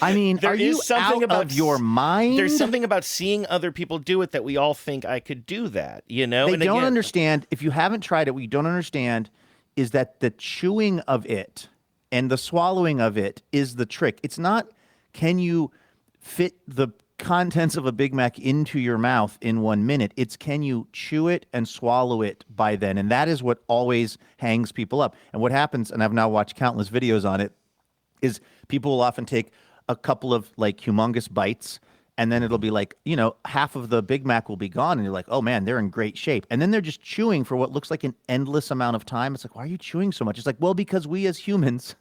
I mean, are you out of your mind? There's something about seeing other people do it that we all think I could do that, you know? They don't understand. If you haven't tried it, what you don't understand is that the chewing of it and the swallowing of it is the trick. It's not, can you fit the contents of a Big Mac into your mouth in 1 minute. It's can you chew it and swallow it by then? And that is what always hangs people up. And what happens, and I've now watched countless videos on it, is people will often take a couple of like humongous bites and then it'll be like, you know, half of the Big Mac will be gone and you're like, oh man, they're in great shape. And then they're just chewing for what looks like an endless amount of time. It's like, why are you chewing so much? It's like, well, because we as humans,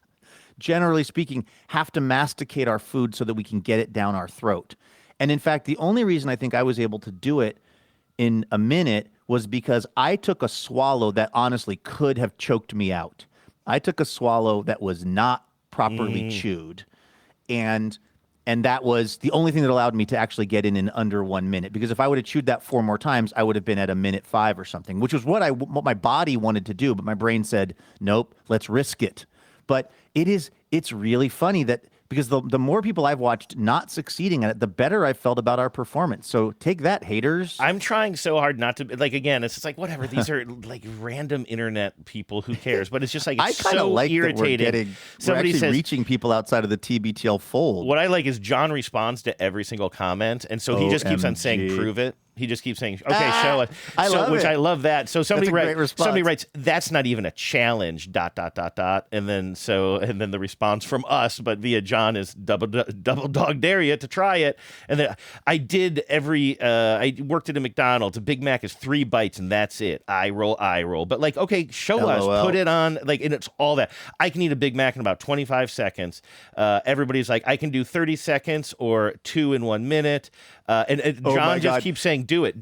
generally speaking, have to masticate our food so that we can get it down our throat. And in fact, the only reason I think I was able to do it in a minute was because I took a swallow that honestly could have choked me out. I took a swallow that was not properly chewed. And that was the only thing that allowed me to actually get in under 1 minute. Because if I would have chewed that 4 more times, I would have been at 1:05 or something, which was what my body wanted to do. But my brain said, nope, let's risk it. But it's really funny that because the more people I've watched not succeeding at it, the better I felt about our performance. So take that, haters. I'm trying so hard not to, like, again, it's just like, whatever. These are like random internet people. Who cares? But it's just like, it's I kind of so like irritating. We're actually reaching people outside of the TBTL fold. What I like is John responds to every single comment. And so he just keeps on saying, prove it. He just keeps saying, okay, show it. I love that. So somebody writes, that's not even a challenge, ... And then the response from us, but via John, is double dog dare you to try it. And then I worked at a McDonald's. A Big Mac is 3 bites and that's it. I roll. But like, okay, show us, put it on, like, and it's all that. I can eat a Big Mac in about 25 seconds. Everybody's like, I can do 30 seconds or 2 in 1 minute. And John just keeps saying, do it.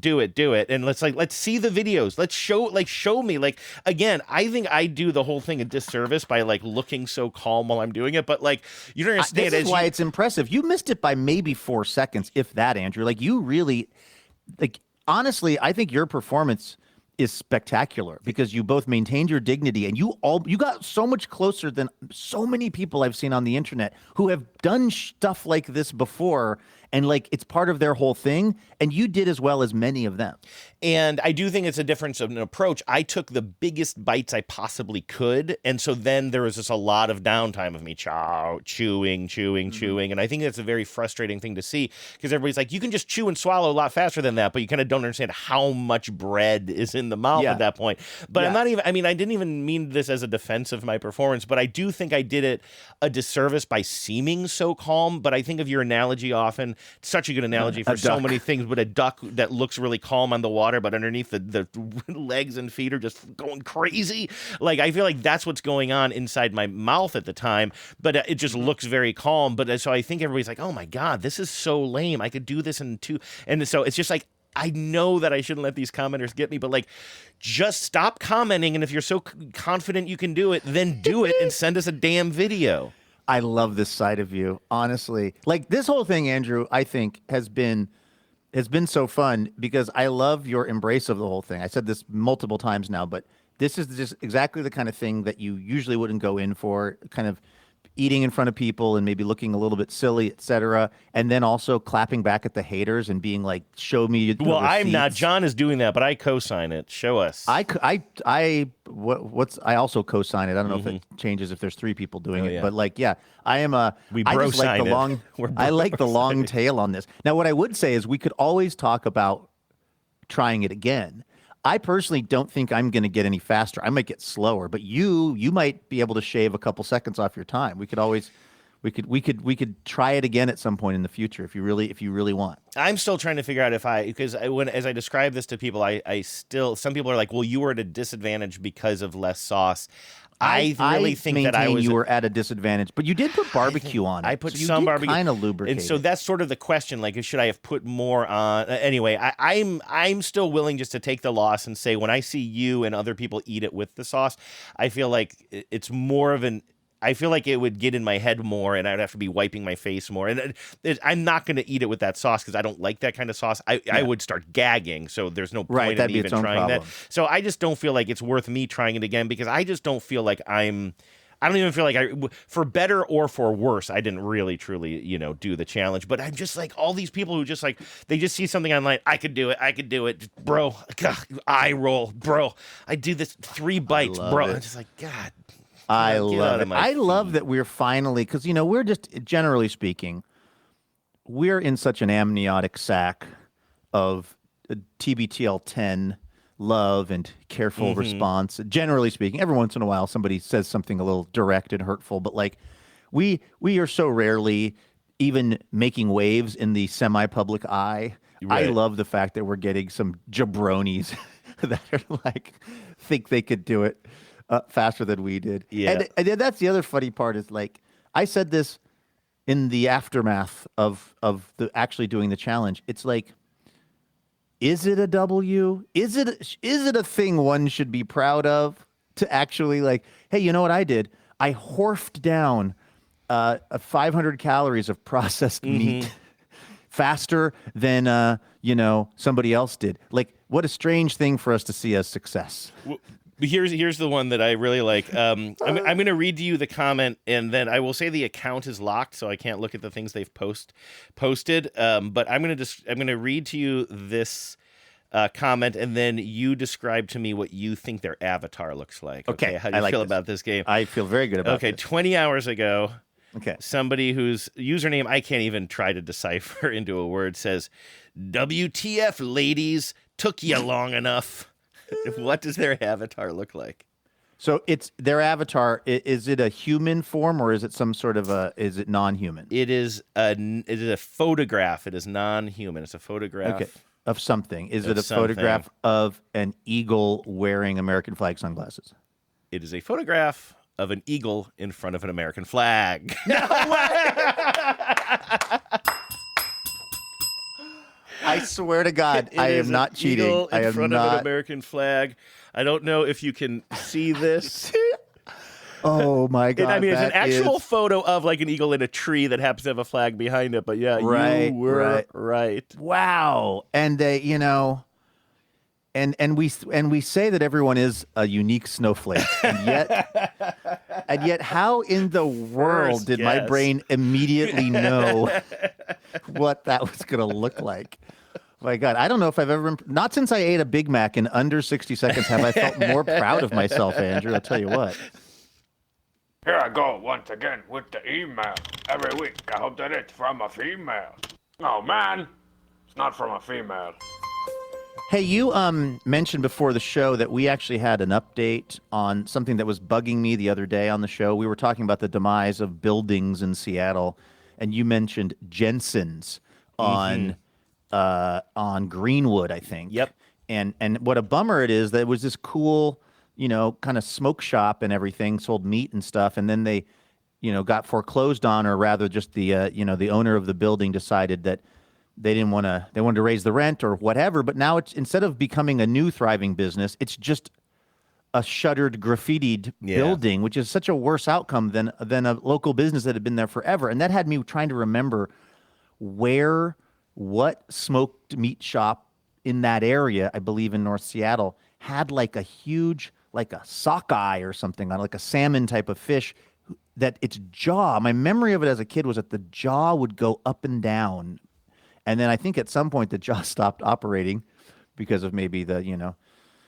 And let's see the videos. Let's show me. Like, again, I think I do the whole thing a disservice by like looking so calm while I'm doing it. But like, you don't understand. This is why it's impressive. You missed it by maybe 4 seconds, if that, Andrew. Like, you really, like, honestly, I think your performance is spectacular because you both maintained your dignity and you got so much closer than so many people I've seen on the internet who have done stuff like this before and like it's part of their whole thing, and you did as well as many of them. And I do think it's a difference of an approach. I took the biggest bites I possibly could, and so then there was just a lot of downtime of me chewing. And I think that's a very frustrating thing to see, because everybody's like, you can just chew and swallow a lot faster than that, but you kind of don't understand how much bread is in the mouth at that point. But I'm not even, I didn't even mean this as a defense of my performance, but I do think I did it a disservice by seeming so calm. But I think of your analogy often, such a good analogy for so many things, but a duck that looks really calm on the water, but underneath the legs and feet are just going crazy. Like, I feel like that's what's going on inside my mouth at the time, but it just looks very calm. But so I think everybody's like, oh my God, this is so lame. I could do this in 2. And so it's just like, I know that I shouldn't let these commenters get me, but like, just stop commenting. And if you're so confident you can do it, then do it and send us a damn video. I love this side of you, honestly. Like, this whole thing, Andrew, I think has been so fun because I love your embrace of the whole thing. I said this multiple times now, but this is just exactly the kind of thing that you usually wouldn't go in for, kind of eating in front of people and maybe looking a little bit silly, etc. And then also clapping back at the haters and being like, show me the Well, I'm receipts. not. John is doing that, but I co-sign it. Show us. I also co-sign it. I don't know if it changes if there's 3 people doing it, but like, yeah, I am a. We I just like bro-sign the it. long. We're I like the long bro-signing. tail on this. Now, what I would say is we could always talk about trying it again. I personally don't think I'm going to get any faster. I might get slower, but you might be able to shave a couple seconds off your time. We could try it again at some point in the future if you really want. I'm still trying to figure out as I describe this to people, I still, some people are like, well, you were at a disadvantage because of less sauce. I really think that you were at a disadvantage, but you did put barbecue on it. I put so some barbecue, kind of lubricate. and so that's sort of the question. Like, should I have put more on? Anyway, I'm still willing just to take the loss and say, when I see you and other people eat it with the sauce, I feel like it's more of an. I feel like it would get in my head more, and I'd have to be wiping my face more. And I'm not going to eat it with that sauce because I don't like that kind of sauce. I would start gagging, so there's no point in even trying that. So I just don't feel like it's worth me trying it again because I just don't feel like I don't even feel like for better or for worse, I didn't really, truly, do the challenge. But I'm just like, all these people who just like, they just see something online. I could do it. Bro, God, eye roll. Bro, I do this 3 bites, bro. I'm just like, God. I love it. I love that we're finally, because, we're just, generally speaking, we're in such an amniotic sac of TBTL 10 love and careful response. Generally speaking, every once in a while, somebody says something a little direct and hurtful, but like we are so rarely even making waves in the semi-public eye. Right. I love the fact that we're getting some jabronis that are like, think they could do it. Faster than we did. Yeah. And that's the other funny part is like, I said this in the aftermath of the actually doing the challenge. It's like, is it a W? Is it a thing one should be proud of to actually like, hey, you know what I did? I horfed down 500 calories of processed meat faster than, somebody else did. Like, what a strange thing for us to see as success. Well, here's the one that I really like. I'm going to read to you the comment, and then I will say the account is locked, so I can't look at the things they've posted. But I'm going to read to you this comment, and then you describe to me what you think their avatar looks like. Okay, how do you feel about this game? I feel very good about this. 20 hours ago. Okay. Somebody whose username I can't even try to decipher into a word says, "WTF, ladies, took you long enough." What does their avatar look like? So it's their avatar. Is it a human form or is it some sort of is it non-human? It is a photograph. It is non-human. It's a photograph of something. Is it a photograph of an eagle wearing American flag sunglasses? It is a photograph of an eagle in front of an American flag. No way! I swear to God, I am not cheating. Eagle I in am front not. of an American flag. I don't know if you can see this. Oh my God! It's an actual photo of like an eagle in a tree that happens to have a flag behind it. But yeah, you were right. Wow! And and we say that everyone is a unique snowflake, and yet, how in the world did my brain immediately know what that was going to look like. My God, I don't know if I've ever, not since I ate a Big Mac in under 60 seconds have I felt more proud of myself, Andrew. I'll tell you what. Here I go once again with the email. Every week, I hope that it's from a female. Oh, man, it's not from a female. Hey, you mentioned before the show that we actually had an update on something that was bugging me the other day on the show. We were talking about the demise of buildings in Seattle, and you mentioned Jensen's on Greenwood, I think. Yep. And what a bummer it is that it was this cool, kind of smoke shop and everything, sold meat and stuff, and then they, got foreclosed on, or rather just the the owner of the building decided that they wanted to raise the rent or whatever, but now it's, instead of becoming a new thriving business, it's just a shuttered, graffitied building, which is such a worse outcome than a local business that had been there forever. And that had me trying to remember what smoked meat shop in that area, I believe in North Seattle, had like a huge, like a sockeye or something on, like a salmon type of fish, that its jaw, my memory of it as a kid was that the jaw would go up and down. And then I think at some point the jaw stopped operating because of maybe the,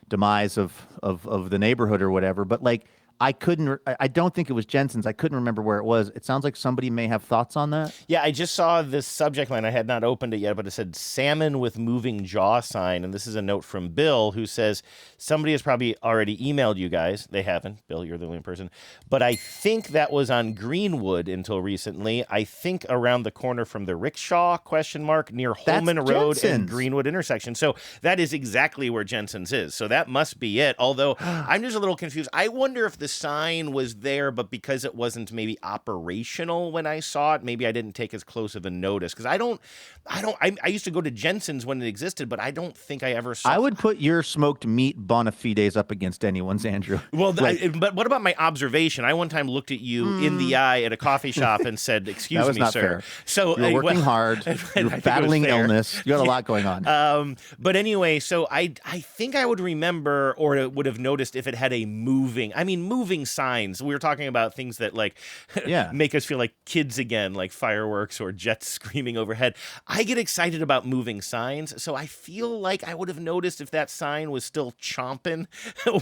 demise of the neighborhood or whatever. But like, I don't think it was Jensen's. I couldn't remember where it was. It sounds like somebody may have thoughts on that. Yeah, I just saw this subject line. I had not opened it yet, but it said salmon with moving jaw sign. And this is a note from Bill, who says somebody has probably already emailed you guys. They haven't. Bill, you're the only person. But I think that was on Greenwood until recently. I think around the corner from the Rickshaw ? Near Holman Road and Greenwood intersection. So that is exactly where Jensen's is. So that must be it. Although I'm just a little confused. I wonder if the sign was there, but because it wasn't maybe operational when I saw it, maybe I didn't take as close of a notice. Because I used to go to Jensen's when it existed, but I don't think I ever saw. I would put your smoked meat bona fides up against anyone's, Andrew. Well, but what about my observation? I one time looked at you in the eye at a coffee shop and said, "Excuse me, not sir." Fair. So you're working hard. You're battling illness. You got a lot going on. But anyway, so I think I would remember, or would have noticed if it had a moving signs. We were talking about things that make us feel like kids again, like fireworks or jets screaming overhead. I get excited about moving signs, so I feel like I would have noticed if that sign was still chomping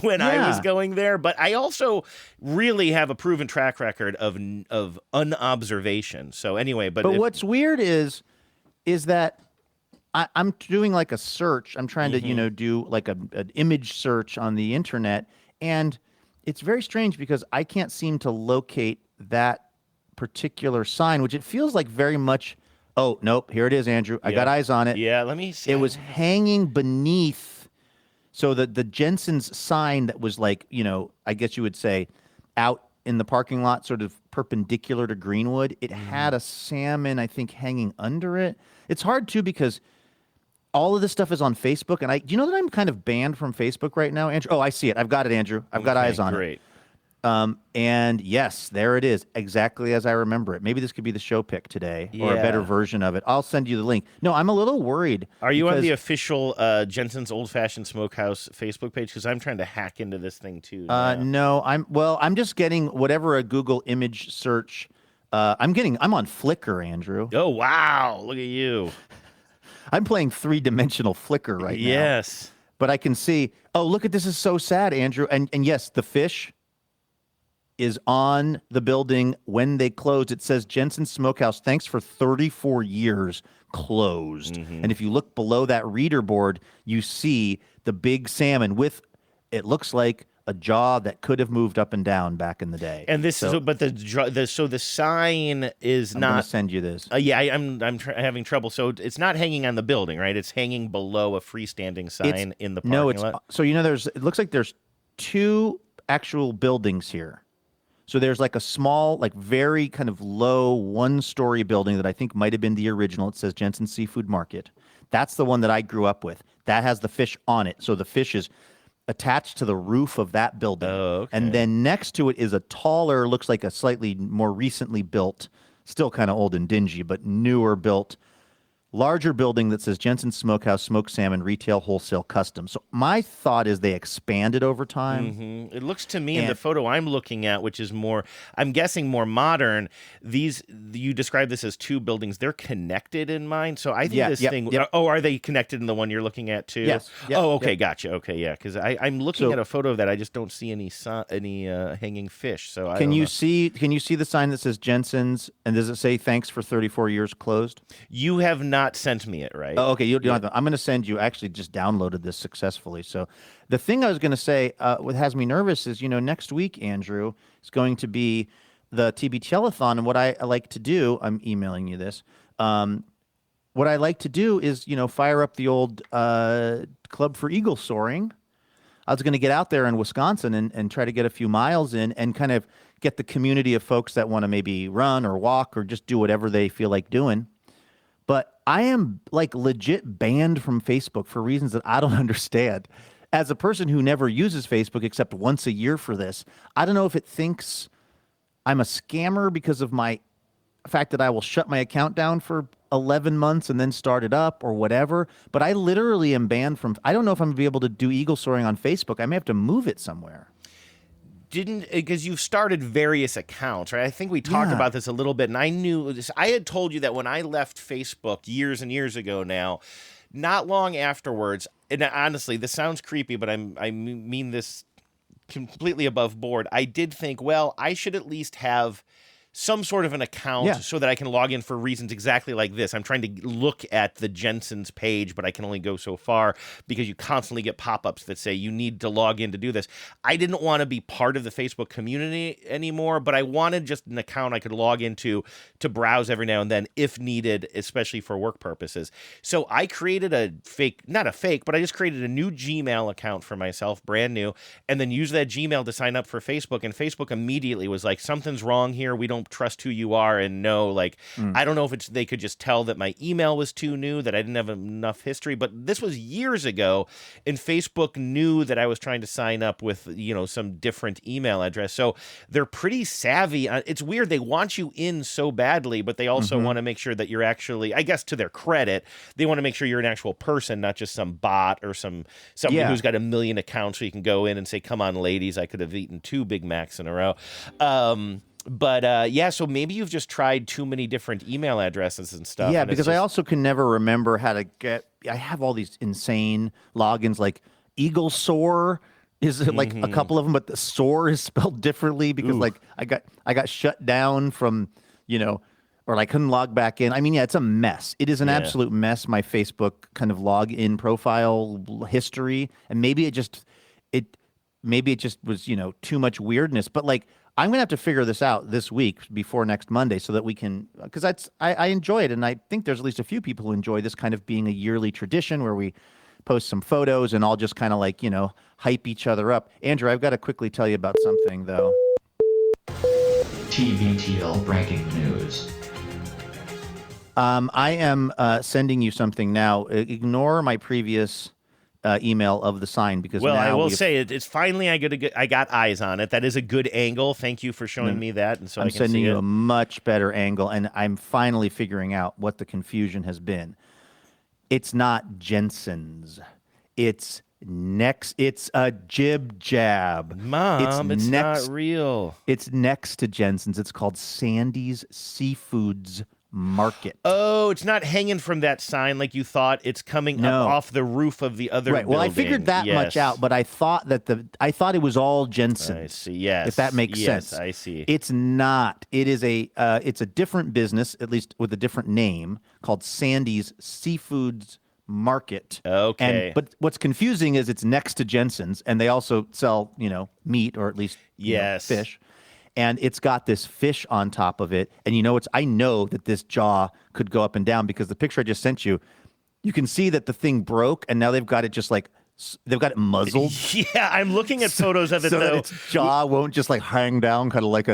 when I was going there. But I also really have a proven track record of unobservation. So anyway, but what's weird is that I'm doing like a search. I'm trying to do like an image search on the internet, and it's very strange because I can't seem to locate that particular sign, which it feels like very much. Oh, nope. Here it is, Andrew. I got eyes on it. Yeah, let me see. It was hanging beneath. So the Jensen's sign that was like, I guess you would say out in the parking lot, sort of perpendicular to Greenwood, it had a salmon, I think, hanging under it. It's hard, too, because all of this stuff is on Facebook, and do you know that I'm kind of banned from Facebook right now, Andrew? Oh, I see it. I've got it, Andrew. I've got eyes on it. And yes, there it is, exactly as I remember it. Maybe this could be the show pick today, or a better version of it. I'll send you the link. No, I'm a little worried. Are you on the official Jensen's Old Fashioned Smokehouse Facebook page? Because I'm trying to hack into this thing too. No, I'm just getting whatever a Google image search. I'm on Flickr, Andrew. Oh wow, look at you. I'm playing 3-dimensional Flickr right now. Yes. But I can see, look at this, is so sad, Andrew. And yes, the fish is on the building when they closed. It says Jensen's Smokehouse, thanks for 34 years, closed. And if you look below that reader board, you see the big salmon with, it looks like a jaw that could have moved up and down back in the day. And this is, but the sign is I'm not. I'm going to send you this. I'm having trouble. So it's not hanging on the building, right? It's hanging below a freestanding sign in the parking lot. So it looks like there's 2 actual buildings here. So there's like a small, like very kind of low 1-story building that I think might have been the original. It says Jensen Seafood Market. That's the one that I grew up with. That has the fish on it. So the fish is attached to the roof of that building. Oh, okay. And then next to it is a taller, looks like a slightly more recently built, still kind of old and dingy, but newer built larger building that says Jensen's Smokehouse, Smoked Salmon, Retail, Wholesale, Custom. So my thought is they expanded over time. Mm-hmm. It looks to me in the photo I'm looking at, which is more, I'm guessing more modern, you describe this as two buildings. They're connected in mine. So I think Oh, are they connected in the one you're looking at too? Yes. Okay, gotcha. Okay, yeah, because I'm looking at a photo of that. I just don't see any hanging fish. So Can you see the sign that says Jensen's, and does it say thanks for 34 years closed? You have not sent me it, right? Oh, okay. You don't have to, I'm going to send you. Actually, just downloaded this successfully. So, the thing I was going to say, what has me nervous is, next week, Andrew, is going to be the TBTLathon, and what I like to do. I'm emailing you this. What I like to do is, fire up the old Club for Eagle Soaring. I was going to get out there in Wisconsin and try to get a few miles in and kind of get the community of folks that want to maybe run or walk or just do whatever they feel like doing. But I am like legit banned from Facebook for reasons that I don't understand. As a person who never uses Facebook except once a year for this, I don't know if it thinks I'm a scammer because of my fact that I will shut my account down for 11 months and then start it up or whatever. But I literally am banned from, I don't know if I'm going to be able to do eagle soaring on Facebook. I may have to move it somewhere. Because you've started various accounts, right? I think we talked about this a little bit, and I had told you that when I left Facebook years and years ago now, not long afterwards, and honestly, this sounds creepy, but I mean this completely above board. I did think, well, I should at least have some sort of an account so that I can log in for reasons exactly like this. I'm trying to look at the Jensen's page, but I can only go so far because you constantly get pop-ups that say you need to log in to do this. I didn't want to be part of the Facebook community anymore, but I wanted just an account I could log into to browse every now and then if needed, especially for work purposes. So I created not a fake, but I just created a new Gmail account for myself, brand new, and then used that Gmail to sign up for Facebook, and Facebook immediately was like, something's wrong here. We don't trust who you are, and I don't know if they could just tell that my email was too new, that I didn't have enough history, but this was years ago, and Facebook knew that I was trying to sign up with some different email address. So they're pretty savvy. It's weird, they want you in so badly, but they also want to make sure that you're actually, I guess to their credit, they want to make sure you're an actual person, not just some bot or somebody who's got a million accounts so you can go in and say, come on ladies, I could have eaten 2 Big Macs in a row. So maybe you've just tried too many different email addresses and stuff. Yeah, because I also can never remember how to I have all these insane logins, like Eagle Soar is like a couple of them, but the Soar is spelled differently because I got shut down from, or I couldn't log back in. I mean, it's a mess. It is an absolute mess, my Facebook kind of login profile history. And maybe it just was, too much weirdness. But I'm going to have to figure this out this week before next Monday so that we can, because I enjoy it. And I think there's at least a few people who enjoy this kind of being a yearly tradition where we post some photos and all just kind of hype each other up. Andrew, I've got to quickly tell you about something though. TBTL breaking news. I am sending you something now. Ignore my previous email of the sign because now I will say it's finally I got eyes on it. That is a good angle. Thank you for showing me that, and so I'm sending you a much better angle, and I'm finally figuring out what the confusion has been. It's not Jensen's. It's next. It's a jib jab. Mom, it's not real. It's next to Jensen's. It's called Sandy's Seafoods Market. Oh, it's not hanging from that sign like you thought. It's coming up off the roof of the other building. Well, I figured that much out, but I thought it was all Jensen's. I see. Yes. If that makes sense. Yes, I see. It's not. It is it's a different business, at least with a different name, called Sandy's Seafoods Market. Okay. But what's confusing is it's next to Jensen's, and they also sell, meat or at least fish. And it's got this fish on top of it. And I know that this jaw could go up and down because the picture I just sent you, you can see that the thing broke and now they've got it they've got it muzzled. Yeah, I'm looking at photos of it so though. That its jaw won't just hang down kind of like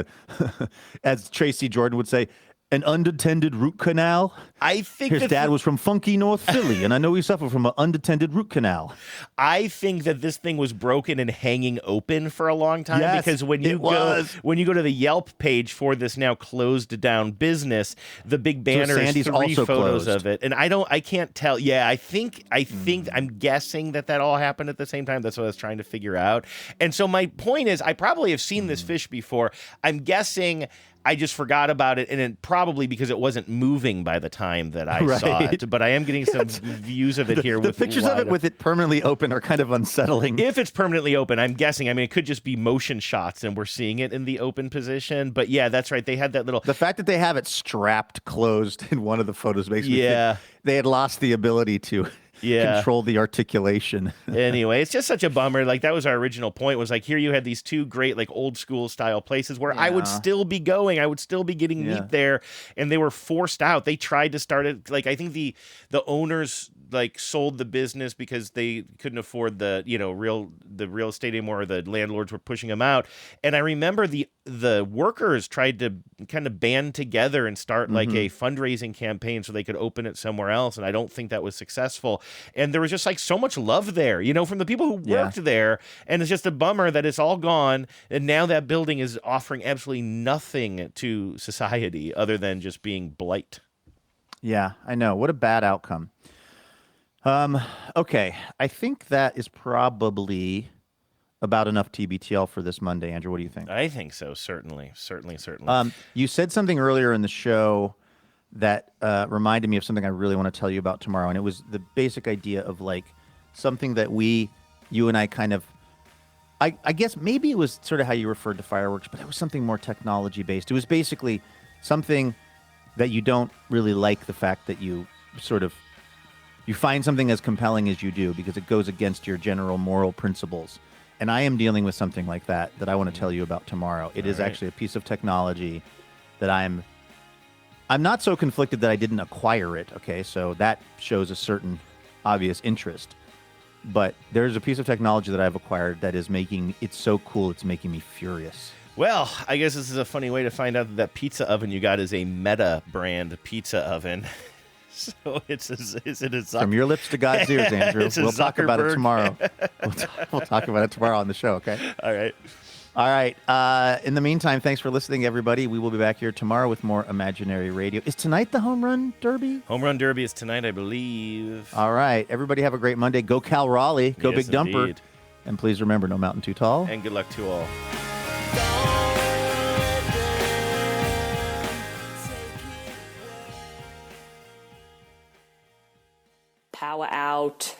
as Tracy Jordan would say, An unattended root canal? I think his dad was from funky North Philly, and I know he suffered from an unattended root canal. I think that this thing was broken and hanging open for a long time because when you go to the Yelp page for this now closed down business, the big banner is 3 also photos closed. of it, and I can't tell. Yeah, I think I'm guessing that all happened at the same time. That's what I was trying to figure out. And so my point is, I probably have seen this fish before. I'm guessing I just forgot about it, and it probably because it wasn't moving by the time that I saw it. But I am getting some views of it here. The pictures of it with it permanently open are kind of unsettling. If it's permanently open, I'm guessing. I mean, it could just be motion shots, and we're seeing it in the open position. But yeah, that's right. They had that little. The fact that they have it strapped closed in one of the photos makes me think they had lost the ability to. Control the articulation. Anyway, it's just such a bummer. Like, that was our original point, was like, here you had these 2 great, like, old school style places where I would still be going. I would still be getting meat there, and they were forced out. They tried to start it. Like, I think the owners like sold the business because they couldn't afford the real estate anymore. Or the landlords were pushing them out. And I remember the workers tried to kind of band together and start like a fundraising campaign so they could open it somewhere else. And I don't think that was successful. And there was just like so much love there, from the people who worked there. And it's just a bummer that it's all gone. And now that building is offering absolutely nothing to society other than just being blight. Yeah, I know. What a bad outcome. Okay, I think that is probably about enough TBTL for this Monday. Andrew, what do you think? I think so, certainly. You said something earlier in the show that reminded me of something I really want to tell you about tomorrow, and it was the basic idea of like something that you and I kind of, I guess maybe it was sort of how you referred to fireworks, but it was something more technology-based. It was basically something that you don't really like the fact that you sort of you find something as compelling as you do because it goes against your general moral principles. And I am dealing with something like that I want to tell you about tomorrow. It is actually a piece of technology that I'm not so conflicted that I didn't acquire it, okay? So that shows a certain obvious interest. But there's a piece of technology that I've acquired that is making it so cool, it's making me furious. Well, I guess this is a funny way to find out that pizza oven you got is a Meta brand pizza oven. So is it a From your lips to God's ears, Andrew. We'll talk about it tomorrow. We'll talk about it tomorrow on the show, okay? All right. In the meantime, thanks for listening, everybody. We will be back here tomorrow with more Imaginary Radio. Is tonight the Home Run Derby? Home Run Derby is tonight, I believe. All right. Everybody have a great Monday. Go Cal Raleigh. Go Yes, Big Dumper. indeed. And please remember, no mountain too tall. And good luck to all. Power out.